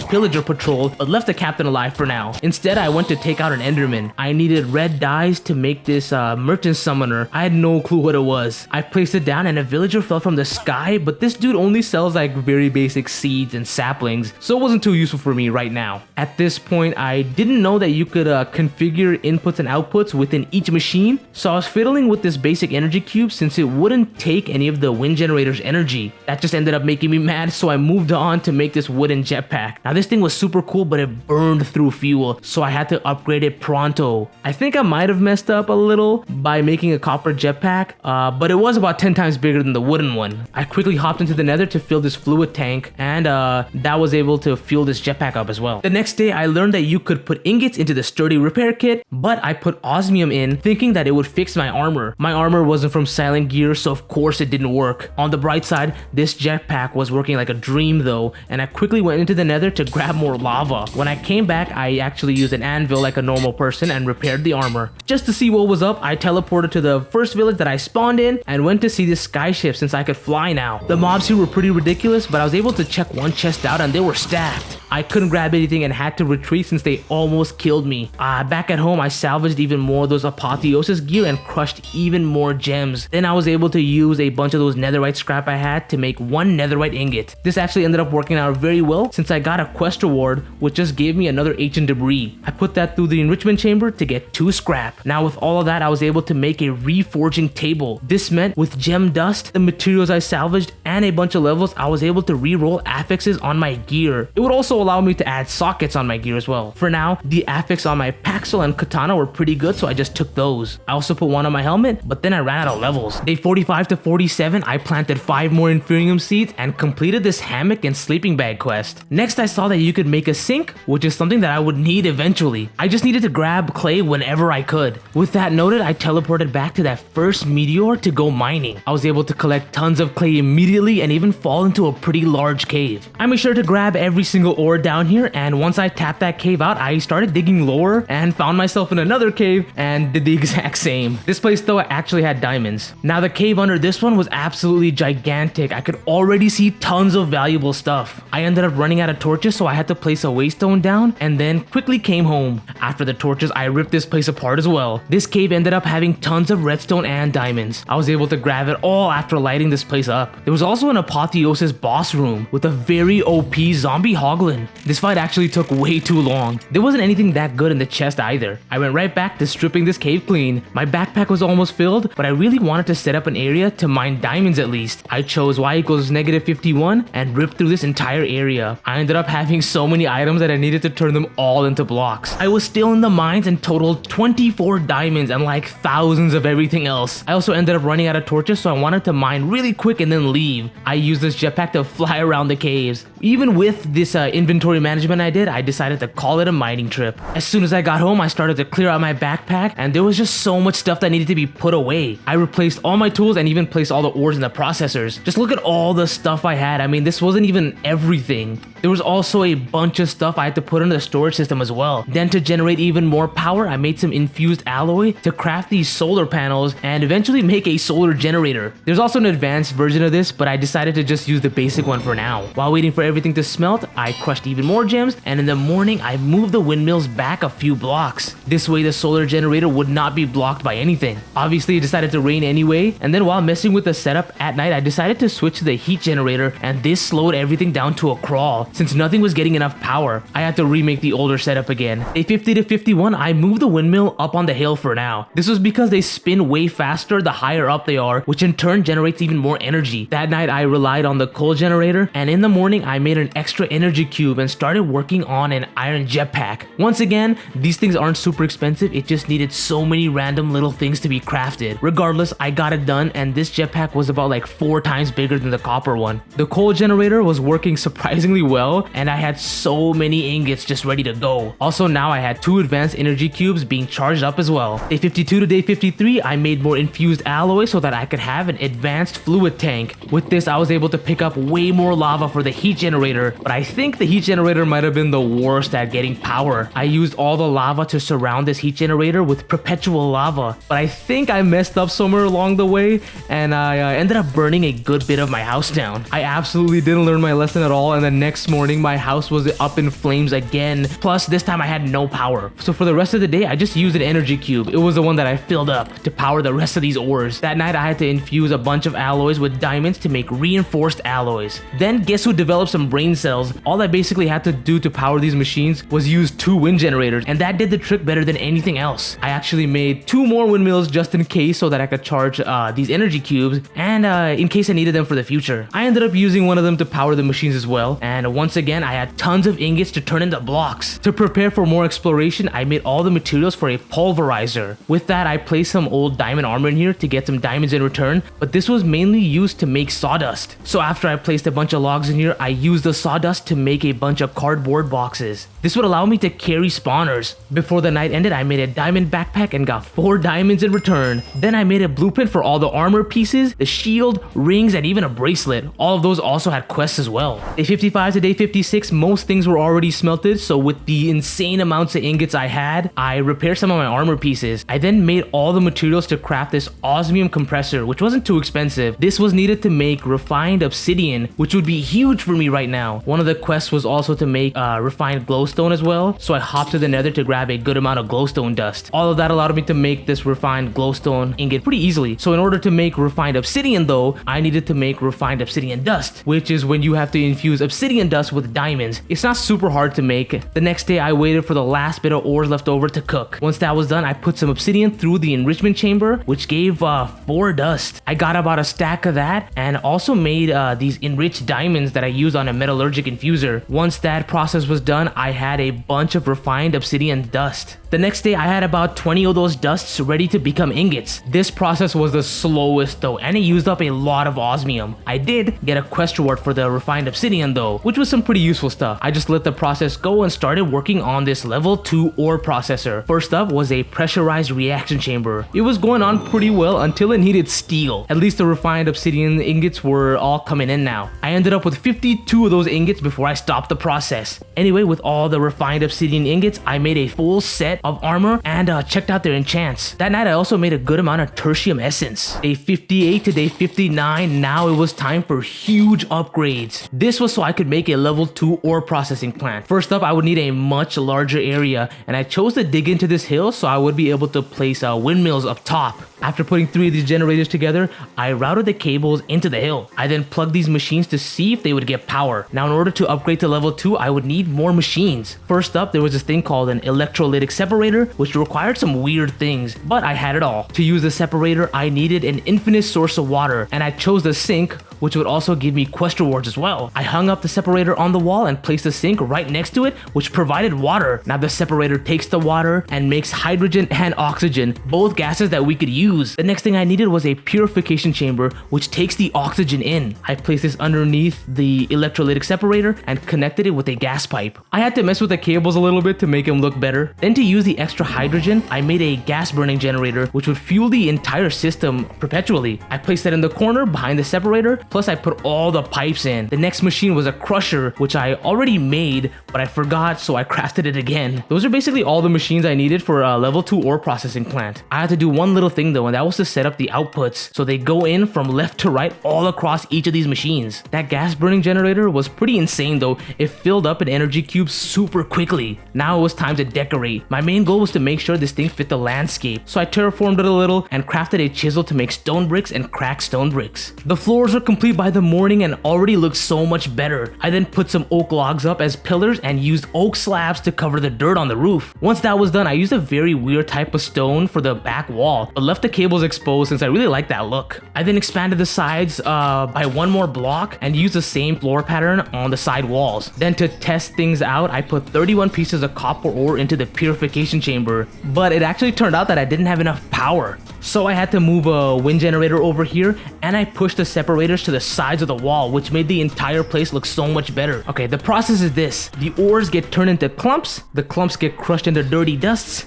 pillager patrol, but left the captain alive for now. Instead, I went to take out an enderman. I needed red dyes to make this merchant summoner. I had no clue what it was. I placed it down and a villager fell from the sky, but this dude only sells like very basic seeds and saplings, so it wasn't too useful for me right now. At this point, I didn't know that you could configure inputs and outputs within each machine, so I was fiddling with this basic energy cube since it wouldn't take any of the wind generator's energy. That just ended up making me mad, so I moved on to make this wooden jetpack. Now this thing was super cool, but it burned through fuel, so I had to upgrade it pronto. I think I might have messed up a little by making a copper jetpack, but it was about 10 times bigger than the wooden one. I quickly hopped into the nether to fill this fluid tank, and that was able to fuel this jetpack up as well. The next day, I learned that you could put ingots into the sturdy repair kit, but I put osmium in thinking that it would fix my armor. My armor wasn't from silent gear, so of course it didn't work. On the bright side, this jetpack was working like a dream though, and I quickly went into the nether to grab more lava. When I came back, I actually used an anvil like a normal person and repaired the armor. Just to see what was up, I teleported to the first village that I spawned in and went to see this skyship since I could fly now. The mobs here were pretty ridiculous, but I was able to check one chest out and they were stacked. I couldn't grab anything and had to retreat since they almost killed me. Back at home, I salvaged even more of those apotheosis gear and crushed even more gems. Then I was able to use a bunch of those netherite scrap I had to make 1 netherite ingot. This actually ended up working out very well since I got a quest reward which just gave me another ancient debris. I put that through the enrichment chamber to get 2 scrap. Now with all of that, I was able to make a reforging table. This meant with gem dust, the materials I salvaged, and a bunch of levels, I was able to re-roll affixes on my gear. It would also allow me to add sockets on my gear as well. For now, the affix on my paxel and katana were pretty good, so I just took those. I also put 1 on my helmet, but then I ran out of levels. Day 45 to 47, I planted 5 more inferium seeds and completed this hammock and sleeping bag quest. Next, I saw that you could make a sink, which is something that I would need eventually. I just needed to grab clay whenever I could. With that noted, I teleported back to that first meteor to go mining. I was able to collect tons of clay immediately and even fall into a pretty large cave. I made sure to grab every single ore down here, and once I tapped that cave out, I started digging lower and found myself in another cave and did the exact same. This place though actually had diamonds. Now the cave under this one was absolutely gigantic. I could already see tons of valuable stuff. I ended up running out of torches, so I had to place a waystone down and then quickly came home. After the torches, I ripped this place apart as well. This cave ended up having tons of redstone and diamonds. I was able to grab it all after lighting this place up. There was also an apotheosis boss room with a very OP zombie hoglin. This fight actually took way too long. There wasn't anything that good in the chest either. I went right back to stripping this cave clean. My backpack was almost filled, but I really wanted to set up an area to mine diamonds at least. I chose y equals -51 and ripped through this entire area. I ended up having so many items that I needed to turn them all into blocks. I was still in the mines and totaled 24 diamonds and like thousands of everything else. I also ended up running out of torches, so I wanted to mine really quick and then leave. I used this jetpack to fly around the caves. Even with this inventory management I did, I decided to call it a mining trip. As soon as I got home, I started to clear out my backpack, and there was just so much stuff that needed to be put away. I replaced all my tools and even placed all the ores in the processors. Just look at all the stuff I had. I mean, this wasn't even everything. There was also a bunch of stuff I had to put in the storage system as well. Then to generate even more power, I made some infused alloy to craft these solar panels and eventually make a solar generator. There's also an advanced version of this, but I decided to just use the basic one for now. While waiting for everything to smelt, I crushed even more gems, and in the morning I moved the windmills back a few blocks. This way the solar generator would not be blocked by anything. Obviously it decided to rain anyway, and then while messing with the setup at night, I decided to switch to the heat generator, and this slowed everything down to a crawl. Since nothing was getting enough power, I had to remake the older setup again. Day 50 to 51, I moved the windmill up on the hill for now. This was because they spin way faster the higher up they are, which in turn generates even more energy. That night I relied on the coal generator, and in the morning I made an extra energy cube and started working on an iron jetpack. Once again, these things aren't super expensive, it just needed so many random little things to be crafted. Regardless, I got it done, and this jetpack was about like 4 times bigger than the copper one. The coal generator was working surprisingly well, and I had so many ingots just ready to go. Also, now I had 2 advanced energy cubes being charged up as well. Day 52 to day 53, I made more infused alloy so that I could have an advanced fluid tank. With this, I was able to pick up way more lava for the heat generator, but I think the heat generator might have been the worst at getting power. I used all the lava to surround this heat generator with perpetual lava, but I think I messed up somewhere along the way, and I ended up burning a good bit of my house down. I absolutely didn't learn my lesson at all, and the next morning my house was up in flames again. Plus, this time I had no power. So for the rest of the day, I just used an energy cube. It was the one that I filled up to power the rest of these ores. That night, I had to infuse a bunch of alloys with diamonds to make reinforced alloys. Then guess who developed some brain cells? All I basically had to do to power these machines was use 2 wind generators, and that did the trick better than anything else. I actually made 2 more windmills just in case so that I could charge these energy cubes, and in case I needed them for the future. I ended up using one of them to power the machines as well, and once again I had tons of ingots to turn into blocks. To prepare for more exploration, I made all the materials for a pulverizer. With that, I placed some old diamond armor in here to get some diamonds in return, but this was mainly used to make sawdust. So after I placed a bunch of logs in here, I used the sawdust to make a bunch of cardboard boxes. This would allow me to carry spawners. Before the night ended, I made a diamond backpack and got 4 diamonds in return. Then I made a blueprint for all the armor pieces, the shield, rings, and even a bracelet. All of those also had quests as well. Day 55 to day 56, most things were already smelted, so with the insane amounts of ingots I had, I repaired some of my armor pieces. I then made all the materials to craft this osmium compressor, which wasn't too expensive. This was needed to make refined obsidian, which would be huge for me right now. One of the quests was also to make refined glowstone as well, so I hopped to the nether to grab a good amount of glowstone dust. All of that allowed me to make this refined glowstone ingot pretty easily. So in order to make refined obsidian though, I needed to make refined obsidian dust, which is when you have to infuse obsidian dust with diamonds. It's not super hard to make. The next day I waited for the last bit of ores left over to cook. Once that was done, I put some obsidian through the enrichment chamber, which gave 4 dust. I got about a stack of that and also made these enriched diamonds that I used on a metallurgic infuser. Once that process was done, I had a bunch of refined obsidian dust. The next day I had about 20 of those dusts ready to become ingots. This process was the slowest though, and it used up a lot of osmium. I did get a quest reward for the refined obsidian though, which was some pretty useful stuff. I just let the process go and started working on this level 2 ore processor. First up was a pressurized reaction chamber. It was going on pretty well until it needed steel. At least the refined obsidian ingots were all coming in now. I ended up with 52 of those ingots before I stopped the process. Anyway, with all the refined obsidian ingots, I made a full set of armor and checked out their enchants. That night I also made a good amount of tertium essence. Day 58 to day 59, now it was time for huge upgrades. This was so I could make a level 2 ore processing plant. First up, I would need a much larger area, and I chose to dig into this hill so I would be able to place windmills up top. After putting 3 of these generators together, I routed the cables into the hill. I then plugged these machines to see if they would get power. Now in order to upgrade to level 2, I would need more machines. First up, there was this thing called an electrolytic separator, which required some weird things, but I had it all. To use the separator, I needed an infinite source of water, and I chose the sink, which would also give me quest rewards as well. I hung up the separator on the wall and placed the sink right next to it, which provided water. Now the separator takes the water and makes hydrogen and oxygen, both gases that we could use. The next thing I needed was a purification chamber, which takes the oxygen in. I placed this underneath the electrolytic separator and connected it with a gas pipe. I had to mess with the cables a little bit to make them look better. Then to use the extra hydrogen, I made a gas burning generator, which would fuel the entire system perpetually. I placed that in the corner behind the separator, plus I put all the pipes in. The next machine was a crushing crusher, which I already made, but I forgot, so I crafted it again. Those are basically all the machines I needed for a level 2 ore processing plant. I had to do one little thing though, and that was to set up the outputs so they go in from left to right all across each of these machines. That gas burning generator was pretty insane though. It filled up an energy cube super quickly. Now it was time to decorate. My main goal was to make sure this thing fit the landscape, so I terraformed it a little and crafted a chisel to make stone bricks and crack stone bricks. The floors were complete by the morning and already looked so much better. I then put some oak logs up as pillars and used oak slabs to cover the dirt on the roof. Once that was done, I used a very weird type of stone for the back wall, but left the cables exposed since I really liked that look. I then expanded the sides by one more block and used the same floor pattern on the side walls. Then to test things out, I put 31 pieces of copper ore into the purification chamber, but it actually turned out that I didn't have enough power. So I had to move a wind generator over here, and I pushed the separators to the sides of the wall, which made the entire place look so much better. Okay, the process is this. The ores get turned into clumps, the clumps get crushed into dirty dusts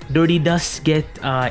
get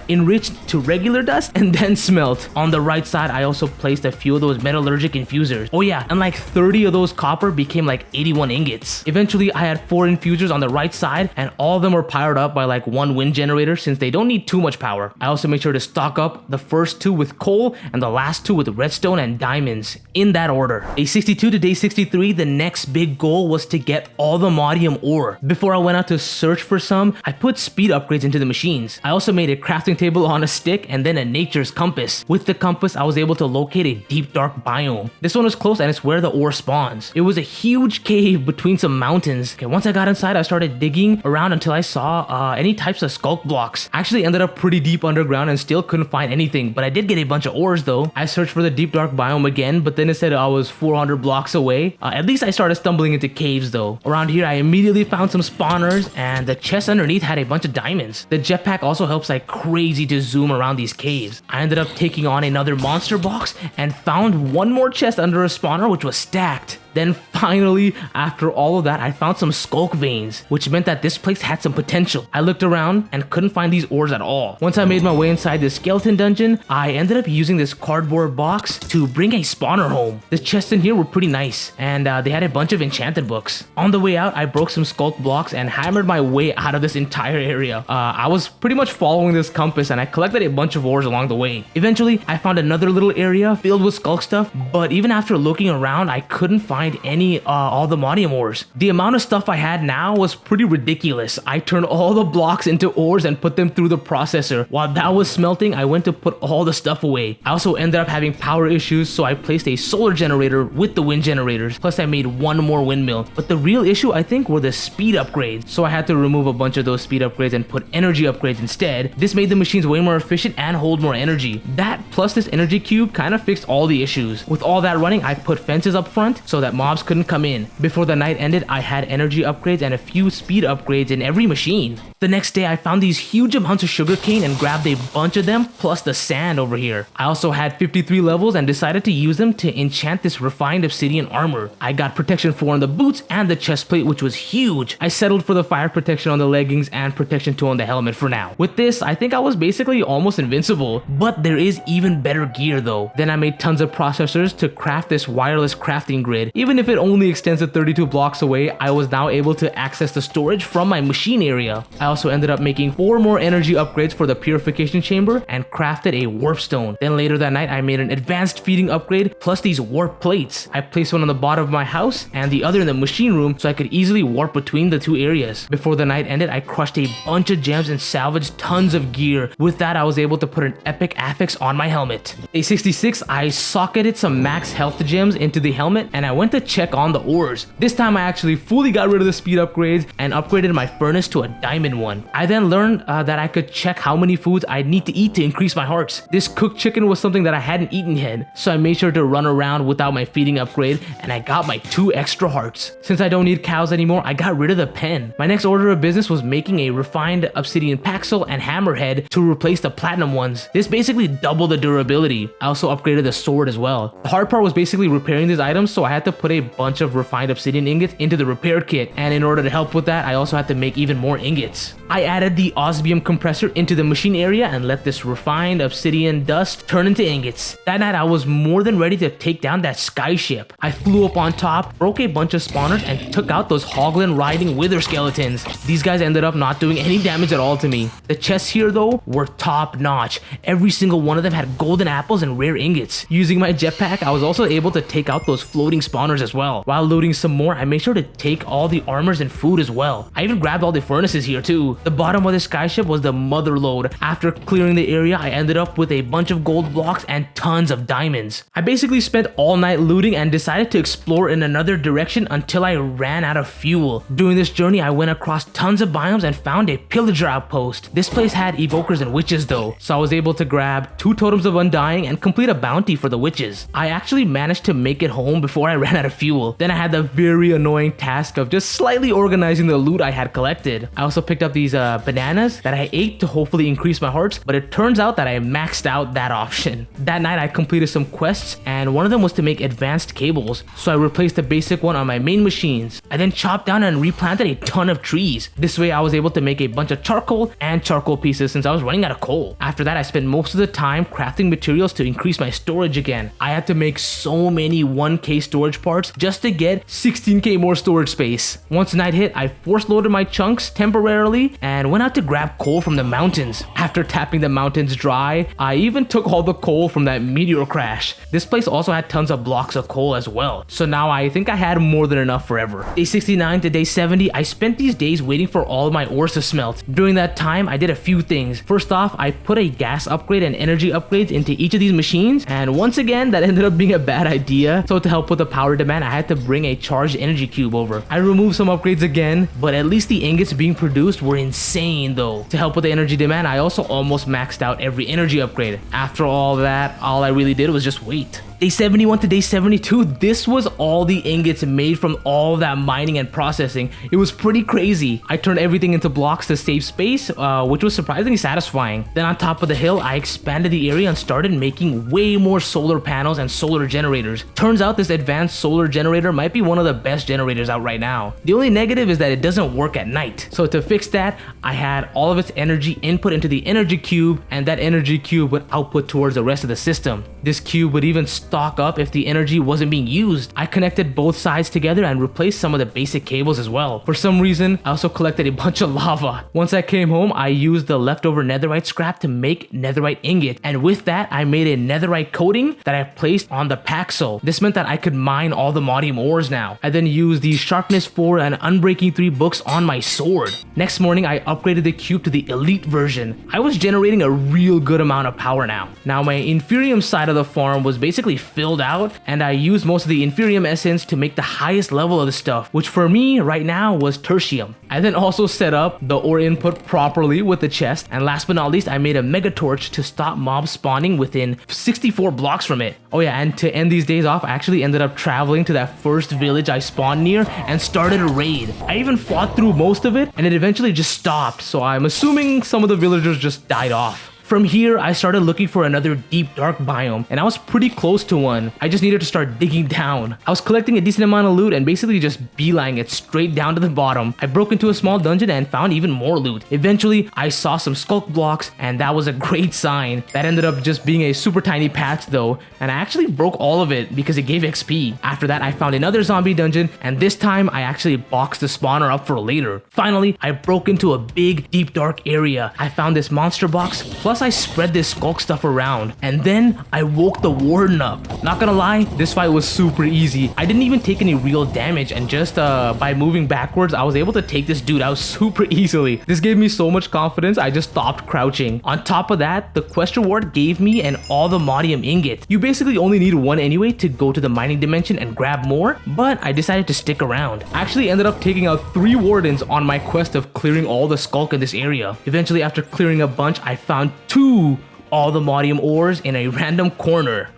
enriched to regular dust, and then smelt. On the right side, I also placed a few of those metallurgic infusers. Oh yeah, and like 30 of those copper became like 81 ingots. Eventually, I had 4 infusers on the right side, and all of them were powered up by like one wind generator since they don't need too much power. I also made sure to stock up the first 2 with coal and the last 2 with redstone and diamonds, in that order. Day 62 to day 63, the next big goal was to get Allthemodium ore. Before I went out to search for some, I put speed upgrades into the machines. I also made a crafting table on a stick and then a nature's compass. With the compass, I was able to locate a deep dark biome. This one was close and it's where the ore spawns. It was a huge cave between some mountains. Okay, once I got inside, I started digging around until I saw any types of sculk blocks. I actually ended up pretty deep underground and still couldn't find anything, but I did get a bunch of ores though. I searched for the deep dark biome again, but then it said I was 400 blocks away. At least I started stumbling into caves though. Around here, I immediately found some spawners, and the chest underneath had a bunch of diamonds. The jetpack also helps like crazy to zoom around these caves. I ended up taking on another monster box and found one more chest under a spawner, which was stacked. Then finally, after all of that, I found some skulk veins, which meant that this place had some potential. I looked around and couldn't find these ores at all. Once I made my way inside this skeleton dungeon, I ended up using this cardboard box to bring a spawner home. The chests in here were pretty nice, and they had a bunch of enchanted books. On the way out, I broke some skulk blocks and hammered my way out of this entire area. I was pretty much following this compass, and I collected a bunch of ores along the way. Eventually, I found another little area filled with skulk stuff, but even after looking around, I couldn't find any Allthemodium ores. The amount of stuff I had now was pretty ridiculous. I turned all the blocks into ores and put them through the processor. While that was smelting, I went to put all the stuff away. I also ended up having power issues, so I placed a solar generator with the wind generators. Plus I made one more windmill. But the real issue, I think, were the speed upgrades. So I had to remove a bunch of those speed upgrades and put energy upgrades instead. This made the machines way more efficient and hold more energy. That plus this energy cube kind of fixed all the issues. With all that running, I put fences up front so that mobs couldn't come in. Before the night ended, I had energy upgrades and a few speed upgrades in every machine. The next day, I found these huge amounts of sugarcane and grabbed a bunch of them, plus the sand over here. I also had 53 levels and decided to use them to enchant this refined obsidian armor. I got protection 4 on the boots and the chest plate, which was huge. I settled for the fire protection on the leggings and protection 2 on the helmet for now. With this, I think I was basically almost invincible, but there is even better gear though. Then I made tons of processors to craft this wireless crafting grid. Even if it only extends to 32 blocks away, I was now able to access the storage from my machine area. I also ended up making 4 more energy upgrades for the purification chamber and crafted a warp stone. Then later that night, I made an advanced feeding upgrade plus these warp plates. I placed one on the bottom of my house and the other in the machine room so I could easily warp between the 2 areas. Before the night ended, I crushed a bunch of gems and salvaged tons of gear. With that, I was able to put an epic affix on my helmet. Day 66, I socketed some max health gems into the helmet and I went to check on the ores. This time I actually fully got rid of the speed upgrades and upgraded my furnace to a diamond one. I then learned that I could check how many foods I'd need to eat to increase my hearts. This cooked chicken was something that I hadn't eaten yet, so I made sure to run around without my feeding upgrade and I got my 2 extra hearts. Since I don't need cows anymore, I got rid of the pen. My next order of business was making a refined obsidian paxel and hammerhead to replace the platinum ones. This basically doubled the durability. I also upgraded the sword as well. The hard part was basically repairing these items, so I had to put a bunch of refined obsidian ingots into the repair kit, and in order to help with that, I also had to make even more ingots. I added the osmium compressor into the machine area and let this refined obsidian dust turn into ingots. That night I was more than ready to take down that skyship. I flew up on top, broke a bunch of spawners, and took out those Hoglin riding wither skeletons. These guys ended up not doing any damage at all to me. The chests here though were top notch. Every single one of them had golden apples and rare ingots. Using my jetpack, I was also able to take out those floating spawners as well. While looting some more, I made sure to take all the armors and food as well. I even grabbed all the furnaces here too. The bottom of the skyship was the mother lode. After clearing the area, I ended up with a bunch of gold blocks and tons of diamonds. I basically spent all night looting and decided to explore in another direction until I ran out of fuel. During this journey, I went across tons of biomes and found a pillager outpost. This place had evokers and witches though, so I was able to grab 2 totems of undying and complete a bounty for the witches. I actually managed to make it home before I ran out of fuel. Then I had the very annoying task of just slightly organizing the loot I had collected. I also picked up these bananas that I ate to hopefully increase my hearts, but it turns out that I maxed out that option. That night I completed some quests, and one of them was to make advanced cables, so I replaced the basic one on my main machines. I then chopped down and replanted a ton of trees. This way I was able to make a bunch of charcoal and charcoal pieces since I was running out of coal. After that I spent most of the time crafting materials to increase my storage again. I had to make so many 1k storage parts just to get 16k more storage space. Once night hit, I force loaded my chunks temporarily and went out to grab coal from the mountains. After tapping the mountains dry, I even took all the coal from that meteor crash. This place also had tons of blocks of coal as well, so now I think I had more than enough forever. Day 69 to day 70, I spent these days waiting for all of my ores to smelt. During that time, I did a few things. First off, I put a gas upgrade and energy upgrades into each of these machines, and once again, that ended up being a bad idea. So to help with the power demand, I had to bring a charged energy cube over. I removed some upgrades again, but at least the ingots being produced were insane though. To help with the energy demand, I also almost maxed out every energy upgrade. After all that, all I really did was just wait. Day 71 to day 72, this was all the ingots made from all that mining and processing. It was pretty crazy. I turned everything into blocks to save space, which was surprisingly satisfying. Then on top of the hill, I expanded the area and started making way more solar panels and solar generators. Turns out this advanced solar generator might be one of the best generators out right now. The only negative is that it doesn't work at night. So to fix that, I had all of its energy input into the energy cube, and that energy cube would output towards the rest of the system. This cube would even stock up if the energy wasn't being used. I connected both sides together and replaced some of the basic cables as well. For some reason, I also collected a bunch of lava. Once I came home, I used the leftover netherite scrap to make netherite ingot, and with that, I made a netherite coating that I placed on the paxel. This meant that I could mine Allthemodium ores now. I then used the sharpness 4 and unbreaking 3 books on my sword. Next morning, I upgraded the cube to the elite version. I was generating a real good amount of power now. Now my inferium side of the farm was basically filled out, and I used most of the inferium essence to make the highest level of the stuff, which for me right now was tertium. I then also set up the ore input properly with the chest, and last but not least, I made a mega torch to stop mobs spawning within 64 blocks from it. Oh yeah, and to end these days off, I actually ended up traveling to that first village I spawned near and started a raid. I even fought through most of it, and it eventually just stopped, so I'm assuming some of the villagers just died off. From here, I started looking for another deep dark biome, and I was pretty close to one. I just needed to start digging down. I was collecting a decent amount of loot and basically just beelining it straight down to the bottom. I broke into a small dungeon and found even more loot. Eventually, I saw some skulk blocks, and that was a great sign. That ended up just being a super tiny patch though, and I actually broke all of it because it gave XP. After that, I found another zombie dungeon, and this time I actually boxed the spawner up for later. Finally, I broke into a big deep dark area. I found this monster box, plus I spread this skulk stuff around, and then I woke the warden up. Not gonna lie, this fight was super easy. I didn't even take any real damage, and just by moving backwards, I was able to take this dude out super easily. This gave me so much confidence, I just stopped crouching. On top of that, the quest reward gave me an Allthemodium ingot. You basically only need one anyway to go to the mining dimension and grab more, but I decided to stick around. I actually ended up taking out 3 wardens on my quest of clearing all the skulk in this area. Eventually, after clearing a bunch, I found 2 Allthemodium ores in a random corner.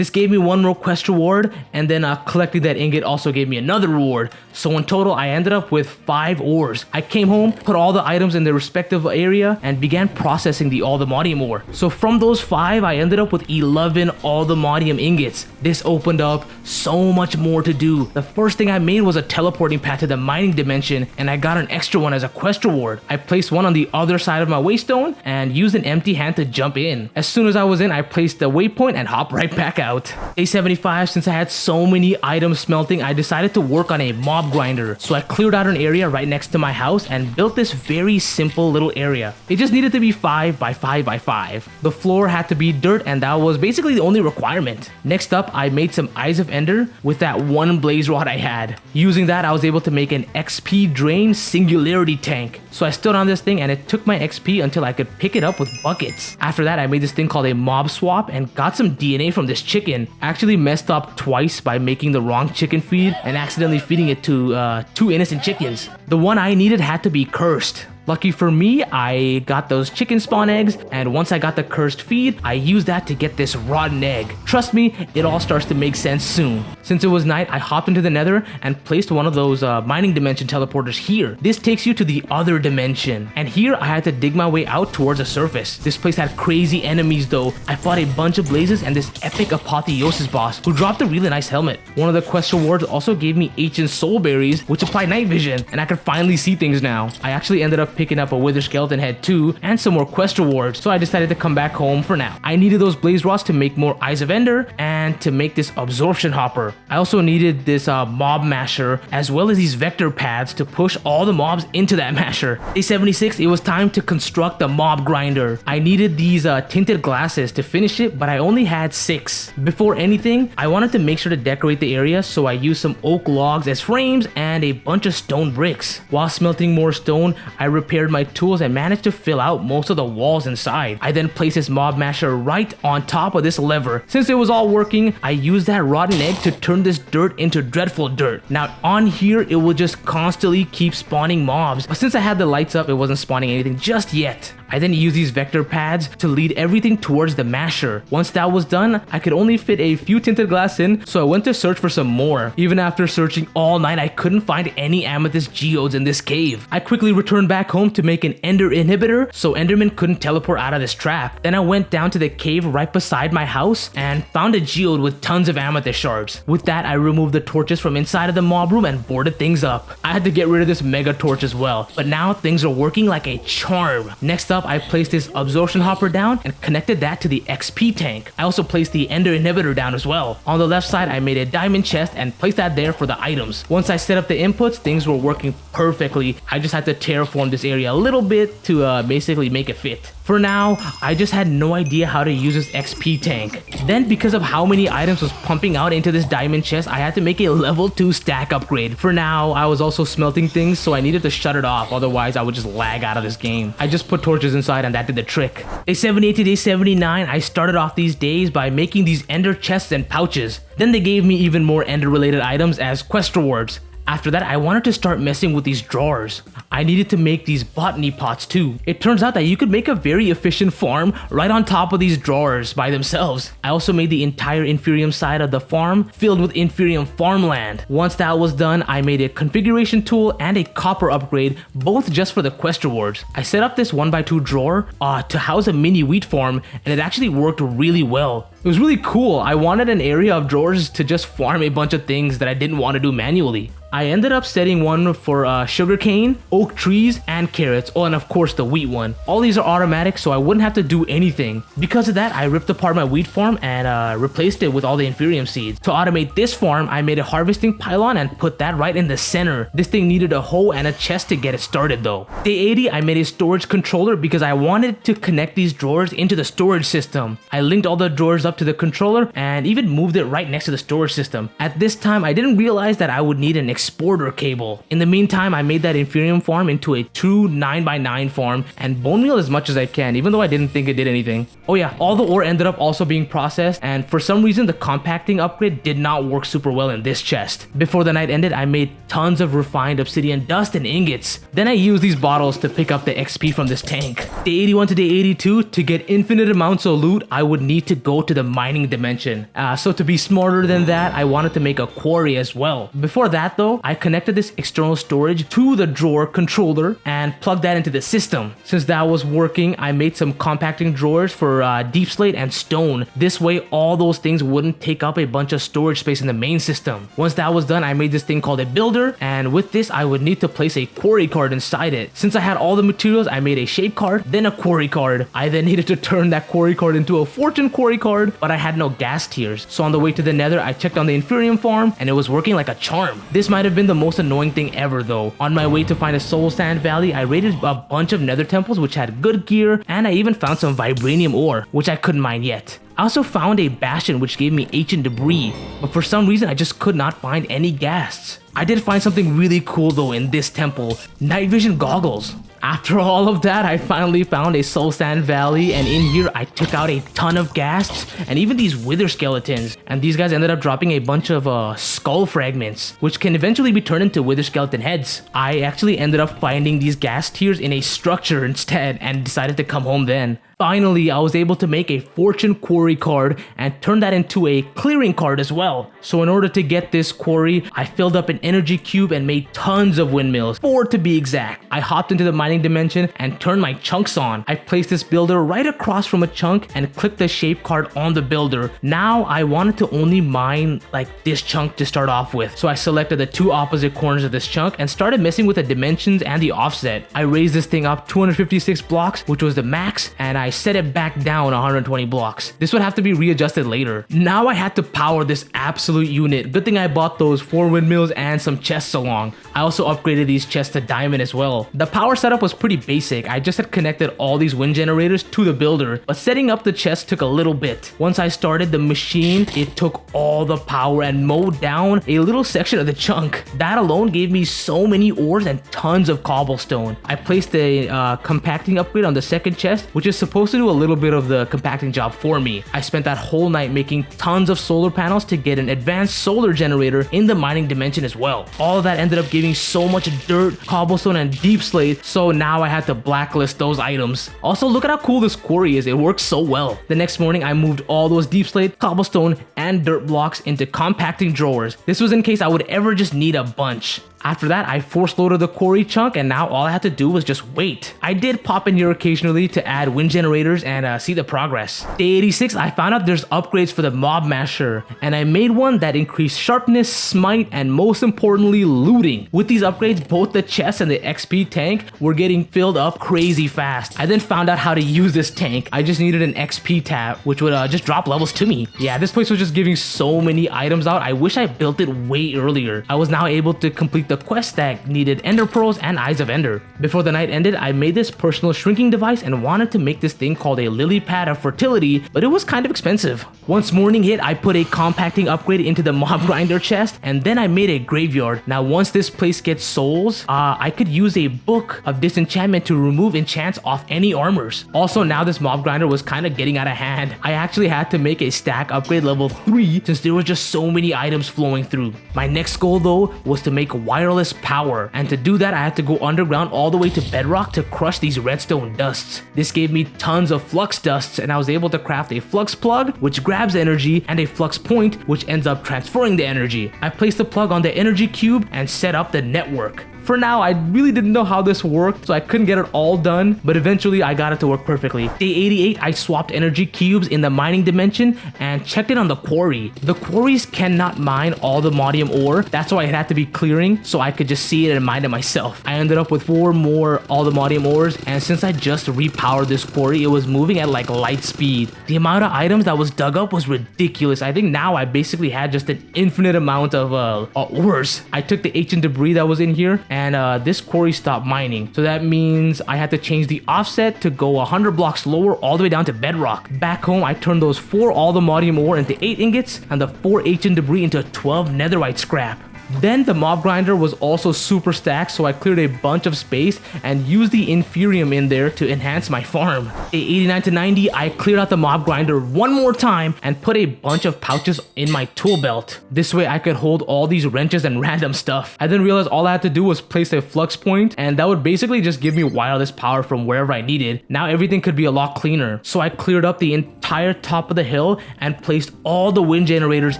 This gave me one more quest reward, and then collecting that ingot also gave me another reward. So in total, I ended up with 5 ores. I came home, put all the items in their respective area, and began processing the Allthemodium ore. So from those 5, I ended up with 11 Allthemodium ingots. This opened up so much more to do. The first thing I made was a teleporting pad to the mining dimension, and I got an extra one as a quest reward. I placed one on the other side of my waystone and used an empty hand to jump in. As soon as I was in, I placed the waypoint and hopped right back out. Day 75, since I had so many items smelting, I decided to work on a mob grinder. So I cleared out an area right next to my house and built this very simple little area. It just needed to be 5 by 5 by 5. The floor had to be dirt, and that was basically the only requirement. Next up, I made some Eyes of Ender with that one blaze rod I had. Using that, I was able to make an XP drain singularity tank. So I stood on this thing and it took my XP until I could pick it up with buckets. After that, I made this thing called a mob swap and got some DNA from this chicken. I actually messed up twice by making the wrong chicken feed and accidentally feeding it to 2 innocent chickens. The one I needed had to be cursed. Lucky for me, I got those chicken spawn eggs, and once I got the cursed feed, I used that to get this rotten egg. Trust me, it all starts to make sense soon. Since it was night, I hopped into the nether and placed one of those mining dimension teleporters here. This takes you to the other dimension, and here I had to dig my way out towards the surface. This place had crazy enemies though. I fought a bunch of blazes and this epic apotheosis boss who dropped a really nice helmet. One of the quest rewards also gave me ancient soul berries, which applied night vision, and I could finally see things now. I actually ended up picking up a wither skeleton head too and some more quest rewards, so I decided to come back home for now. I needed those blaze rods to make more Eyes of Ender and to make this absorption hopper. I also needed this mob masher as well as these vector paths to push all the mobs into that masher. Day 76, it was time to construct the mob grinder. I needed these tinted glasses to finish it, but I only had 6. Before anything, I wanted to make sure to decorate the area, so I used some oak logs as frames and a bunch of stone bricks. While smelting more stone, I repaired my tools and managed to fill out most of the walls inside. I then placed this mob masher right on top of this lever. Since it was all working, I used that rotten egg to turn this dirt into dreadful dirt. Now on here, it will just constantly keep spawning mobs, but since I had the lights up, it wasn't spawning anything just yet. I then used these vector pads to lead everything towards the masher. Once that was done, I could only fit a few tinted glass in, so I went to search for some more. Even after searching all night, I couldn't find any amethyst geodes in this cave. I quickly returned back home to make an ender inhibitor so endermen couldn't teleport out of this trap. Then I went down to the cave right beside my house and found a geode with tons of amethyst shards. With that, I removed the torches from inside of the mob room and boarded things up. I had to get rid of this mega torch as well, but now things are working like a charm. Next up, I placed this absorption hopper down and connected that to the XP tank. I also placed the ender inhibitor down as well. On the left side, I made a diamond chest and placed that there for the items. Once I set up the inputs, things were working perfectly. I just had to terraform this area a little bit to basically make it fit. For now, I just had no idea how to use this XP tank. Then because of how many items was pumping out into this diamond chest, I had to make a level 2 stack upgrade. For now, I was also smelting things, so I needed to shut it off, otherwise I would just lag out of this game. I just put torches inside and that did the trick. Day 78 to day 79, I started off these days by making these ender chests and pouches. Then they gave me even more ender related items as quest rewards. After that, I wanted to start messing with these drawers. I needed to make these botany pots too. It turns out that you could make a very efficient farm right on top of these drawers by themselves. I also made the entire inferium side of the farm filled with inferium farmland. Once that was done, I made a configuration tool and a copper upgrade, both just for the quest rewards. I set up this 1x2 drawer to house a mini wheat farm, and it actually worked really well. It was really cool. I wanted an area of drawers to just farm a bunch of things that I didn't want to do manually. I ended up setting one for sugarcane, oak trees, and carrots. Oh, and of course the wheat one. All these are automatic, so I wouldn't have to do anything. Because of that, I ripped apart my wheat farm and replaced it with all the inferium seeds. To automate this farm, I made a harvesting pylon and put that right in the center. This thing needed a hoe and a chest to get it started though. Day 80, I made a storage controller because I wanted to connect these drawers into the storage system. I linked all the drawers up to the controller and even moved it right next to the storage system. At this time, I didn't realize that I would need an exporter cable. In the meantime, I made that inferium farm into a true 9x9 farm and bone meal as much as I can, even though I didn't think it did anything. Oh yeah, all the ore ended up also being processed, and for some reason the compacting upgrade did not work super well in this chest. Before the night ended, I made tons of refined obsidian dust and ingots. Then I used these bottles to pick up the XP from this tank. Day 81 to day 82, to get infinite amounts of loot, I would need to go to the mining dimension. So to be smarter than that, I wanted to make a quarry as well. Before that though, I connected this external storage to the drawer controller and plugged that into the system. Since that was working, I made some compacting drawers for deep slate and stone. This way, all those things wouldn't take up a bunch of storage space in the main system. Once that was done, I made this thing called a builder, and with this, I would need to place a quarry card inside it. Since I had all the materials, I made a shape card, then a quarry card. I then needed to turn that quarry card into a fortune quarry card, but I had no gas tiers. So on the way to the nether, I checked on the inferium farm, and it was working like a charm. This might have been the most annoying thing ever though. On my way to find a soul sand valley, I raided a bunch of nether temples which had good gear, and I even found some vibranium ore, which I couldn't mine yet. I also found a bastion which gave me ancient debris, but for some reason I just could not find any ghasts. I did find something really cool though in this temple, night vision goggles. After all of that, I finally found a soul sand valley, and in here I took out a ton of ghasts and even these wither skeletons, and these guys ended up dropping a bunch of skull fragments which can eventually be turned into wither skeleton heads. I actually ended up finding these ghast tiers in a structure instead and decided to come home then. Finally, I was able to make a fortune quarry card and turn that into a clearing card as well. So in order to get this quarry, I filled up an energy cube and made tons of windmills, 4 to be exact. I hopped into the mining dimension and turned my chunks on. I placed this builder right across from a chunk and clicked the shape card on the builder. Now I wanted to only mine like this chunk to start off with. So I selected the 2 opposite corners of this chunk and started messing with the dimensions and the offset. I raised this thing up 256 blocks, which was the max, and I set it back down 120 blocks. This would have to be readjusted later. Now I had to power this absolute unit. Good thing I bought those 4 windmills and some chests along. I also upgraded these chests to diamond as well. The power setup was pretty basic. I just had connected all these wind generators to the builder, but setting up the chest took a little bit. Once I started the machine, it took all the power and mowed down a little section of the chunk. That alone gave me so many ores and tons of cobblestone. I placed a compacting upgrade on the second chest, which is supposed to do a little bit of the compacting job for me. I spent that whole night making tons of solar panels to get an advanced solar generator in the mining dimension as well. All of that ended up giving so much dirt, cobblestone, and deep slate, so now I had to blacklist those items. Also, look at how cool this quarry is. It works so well. The next morning, I moved all those deep slate, cobblestone, and dirt blocks into compacting drawers. This was in case I would ever just need a bunch. After that, I force loaded the quarry chunk, and now all I had to do was just wait. I did pop in here occasionally to add wind generators and see the progress. Day 86, I found out there's upgrades for the mob masher, and I made one that increased sharpness, smite, and most importantly, looting. With these upgrades, both the chest and the XP tank were getting filled up crazy fast. I then found out how to use this tank. I just needed an XP tab, which would just drop levels to me. Yeah, this place was just giving so many items out. I wish I built it way earlier. I was now able to complete the quest that needed ender pearls and eyes of ender. Before the night ended, I made this personal shrinking device and wanted to make this thing called a lily pad of fertility, but it was kind of expensive. Once morning hit, I put a compacting upgrade into the mob grinder chest, and then I made a graveyard. Now once this place gets souls, I could use a book of disenchantment to remove enchants off any armors. Also, now this mob grinder was kind of getting out of hand. I actually had to make a stack upgrade level 3 since there were just so many items flowing through. My next goal though was to make wireless power, and to do that I had to go underground all the way to bedrock to crush these redstone dusts. This gave me tons of flux dusts, and I was able to craft a flux plug which grabs energy and a flux point which ends up transferring the energy. I placed the plug on the energy cube and set up the network. For now, I really didn't know how this worked, so I couldn't get it all done, but eventually I got it to work perfectly. Day 88, I swapped energy cubes in the mining dimension and checked it on the quarry. The quarries cannot mine Allthemodium ore, that's why it had to be clearing, so I could just see it and mine it myself. I ended up with 4 more Allthemodium ores, and since I just repowered this quarry, it was moving at like light speed. The amount of items that was dug up was ridiculous. I think now I basically had just an infinite amount of ores. I took the ancient debris that was in here, and this quarry stopped mining. So that means I had to change the offset to go 100 blocks lower all the way down to bedrock. Back home, I turned those 4 Allthemodium ore into 8 ingots and the 4 ancient debris into 12 netherite scrap. Then the mob grinder was also super stacked, so I cleared a bunch of space and used the inferium in there to enhance my farm. Day 89 to 90, I cleared out the mob grinder one more time and put a bunch of pouches in my tool belt. This way I could hold all these wrenches and random stuff. I then realized all I had to do was place a flux point, and that would basically just give me wireless power from wherever I needed. Now everything could be a lot cleaner. So I cleared up the entire top of the hill and placed all the wind generators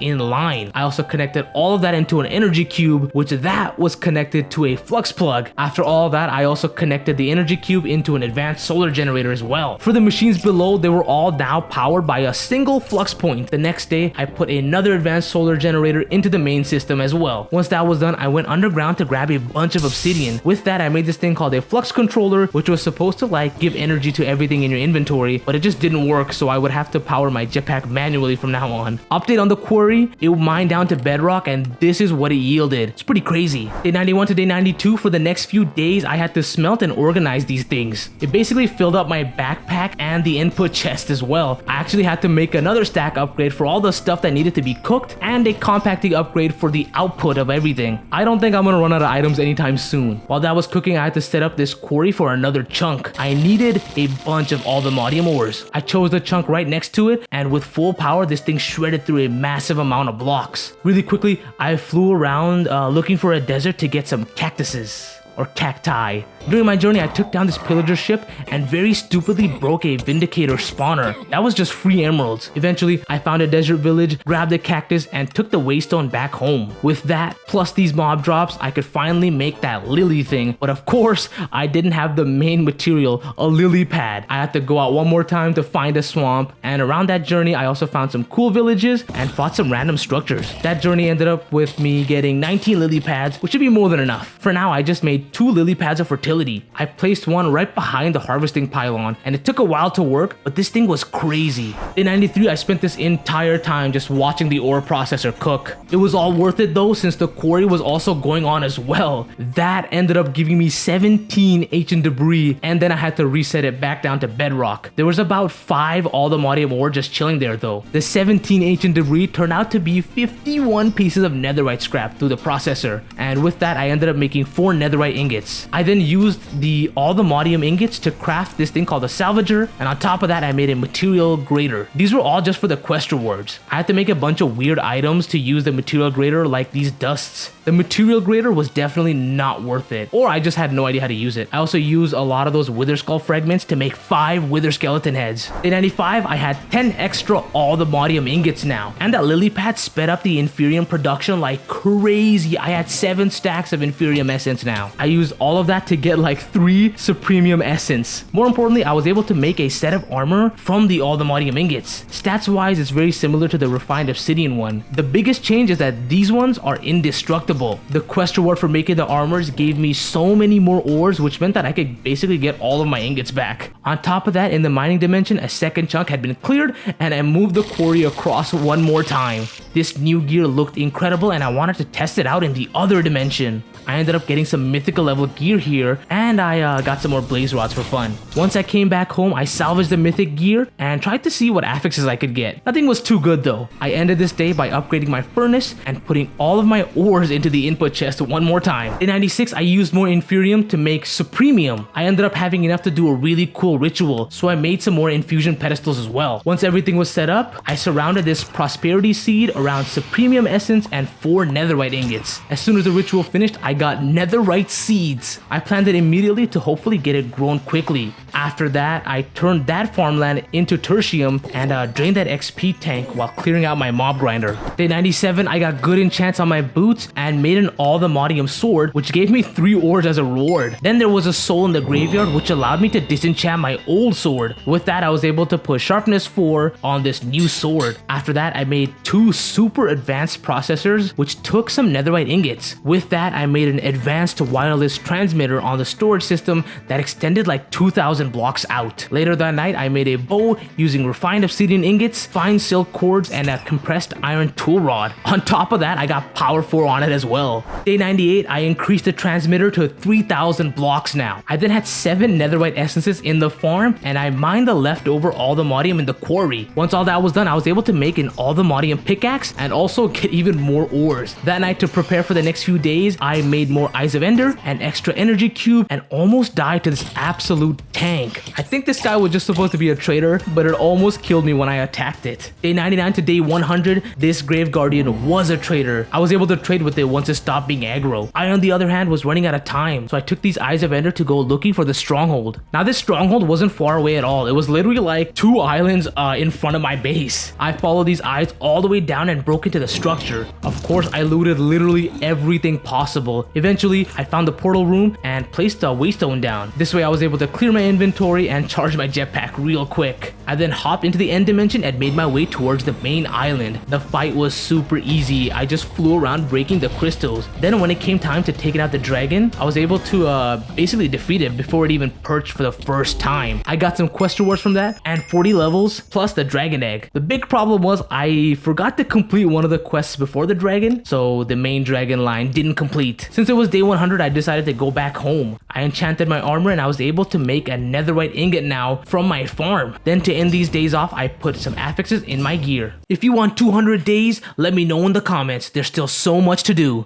in line. I also connected all of that into an energy cube, which that was connected to a flux plug. After all that, I also connected the energy cube into an advanced solar generator as well. For the machines below, they were all now powered by a single flux point. The next day, I put another advanced solar generator into the main system as well. Once that was done, I went underground to grab a bunch of obsidian. With that, I made this thing called a flux controller, which was supposed to like give energy to everything in your inventory, but it just didn't work, so I would have to power my jetpack manually from now on. Update on the quarry, it mined down to bedrock, and this is what it yielded. It's pretty crazy. Day 91 to day 92, for the next few days, I had to smelt and organize these things. It basically filled up my backpack and the input chest as well. I actually had to make another stack upgrade for all the stuff that needed to be cooked and a compacting upgrade for the output of everything. I don't think I'm gonna run out of items anytime soon. While that was cooking, I had to set up this quarry for another chunk. I needed a bunch of Allthemodium ores. I chose the chunk right next to it, and with full power, this thing shredded through a massive amount of blocks. Really quickly, I flew around looking for a desert to get some cactuses. Or cacti. During my journey, I took down this pillager ship and very stupidly broke a vindicator spawner. That was just free emeralds. Eventually, I found a desert village, grabbed a cactus, and took the waystone back home. With that, plus these mob drops, I could finally make that lily thing. But of course, I didn't have the main material, a lily pad. I had to go out one more time to find a swamp, and around that journey, I also found some cool villages and fought some random structures. That journey ended up with me getting 19 lily pads, which should be more than enough. For now, I just made 2 lily pads of fertility. I placed one right behind the harvesting pylon, and it took a while to work, but this thing was crazy. In 93, I spent this entire time just watching the ore processor cook. It was all worth it though, since the quarry was also going on as well. That ended up giving me 17 ancient debris, and then I had to reset it back down to bedrock. There was about 5 Allthemodium ore just chilling there though. The 17 ancient debris turned out to be 51 pieces of netherite scrap through the processor, and with that, I ended up making 4 netherite ingots. I then used the Allthemodium ingots to craft this thing called a salvager, and on top of that I made a material grater. These were all just for the quest rewards. I had to make a bunch of weird items to use the material grater, like these dusts. The material grater was definitely not worth it, or I just had no idea how to use it. I also used a lot of those wither skull fragments to make 5 wither skeleton heads. In 95, I had 10 extra Allthemodium ingots now, and that lily pad sped up the inferium production like crazy. I had 7 stacks of inferium essence now. I used all of that to get like 3 supremium essence. More importantly, I was able to make a set of armor from the Allthemodium ingots. Stats wise, it's very similar to the refined obsidian one. The biggest change is that these ones are indestructible. The quest reward for making the armors gave me so many more ores, which meant that I could basically get all of my ingots back. On top of that, in the mining dimension, a second chunk had been cleared, and I moved the quarry across one more time. This new gear looked incredible, and I wanted to test it out in the other dimension. I ended up getting some mythical level gear here, and I got some more blaze rods for fun. Once I came back home, I salvaged the mythic gear and tried to see what affixes I could get. Nothing was too good though. I ended this day by upgrading my furnace and putting all of my ores into the input chest one more time. In 96, I used more inferium to make supremium. I ended up having enough to do a really cool ritual, so I made some more infusion pedestals as well. Once everything was set up, I surrounded this prosperity seed around supremium essence and 4 netherite ingots. As soon as the ritual finished, I got netherite seeds. I planted immediately to hopefully get it grown quickly. After that, I turned that farmland into tertium and drained that XP tank while clearing out my mob grinder. Day 97, I got good enchants on my boots and made an Allthemodium sword, which gave me 3 ores as a reward. Then there was a soul in the graveyard, which allowed me to disenchant my old sword. With that, I was able to put sharpness 4 on this new sword. After that, I made 2 super advanced processors, which took some netherite ingots. With that, I made made an advanced wireless transmitter on the storage system that extended like 2,000 blocks out. Later that night, I made a bow using refined obsidian ingots, fine silk cords, and a compressed iron tool rod. On top of that, I got power 4 on it as well. Day 98, I increased the transmitter to 3,000 blocks now. I then had 7 netherite essences in the farm, and I mined the leftover Allthemodium in the quarry. Once all that was done, I was able to make an Allthemodium pickaxe and also get even more ores. That night, to prepare for the next few days, I made more Eyes of Ender, an extra energy cube, and almost died to this absolute tank. I think this guy was just supposed to be a traitor, but it almost killed me when I attacked it. Day 99 to day 100, this Grave Guardian was a traitor. I was able to trade with it once it stopped being aggro. I, on the other hand, was running out of time, so I took these Eyes of Ender to go looking for the stronghold. Now, this stronghold wasn't far away at all. It was literally like 2 islands in front of my base. I followed these eyes all the way down and broke into the structure. Of course, I looted literally everything possible. Eventually, I found the portal room and placed a waystone down. This way, I was able to clear my inventory and charge my jetpack real quick. I then hopped into the end dimension and made my way towards the main island. The fight was super easy. I just flew around breaking the crystals. Then when it came time to take out the dragon, I was able to basically defeat it before it even perched for the first time. I got some quest rewards from that and 40 levels plus the dragon egg. The big problem was I forgot to complete one of the quests before the dragon, so the main dragon line didn't complete. Since it was day 100, I decided to go back home. I enchanted my armor and I was able to make a netherite ingot now from my farm. Then to end these days off, I put some affixes in my gear. If you want 200 days, let me know in the comments. There's still so much to do.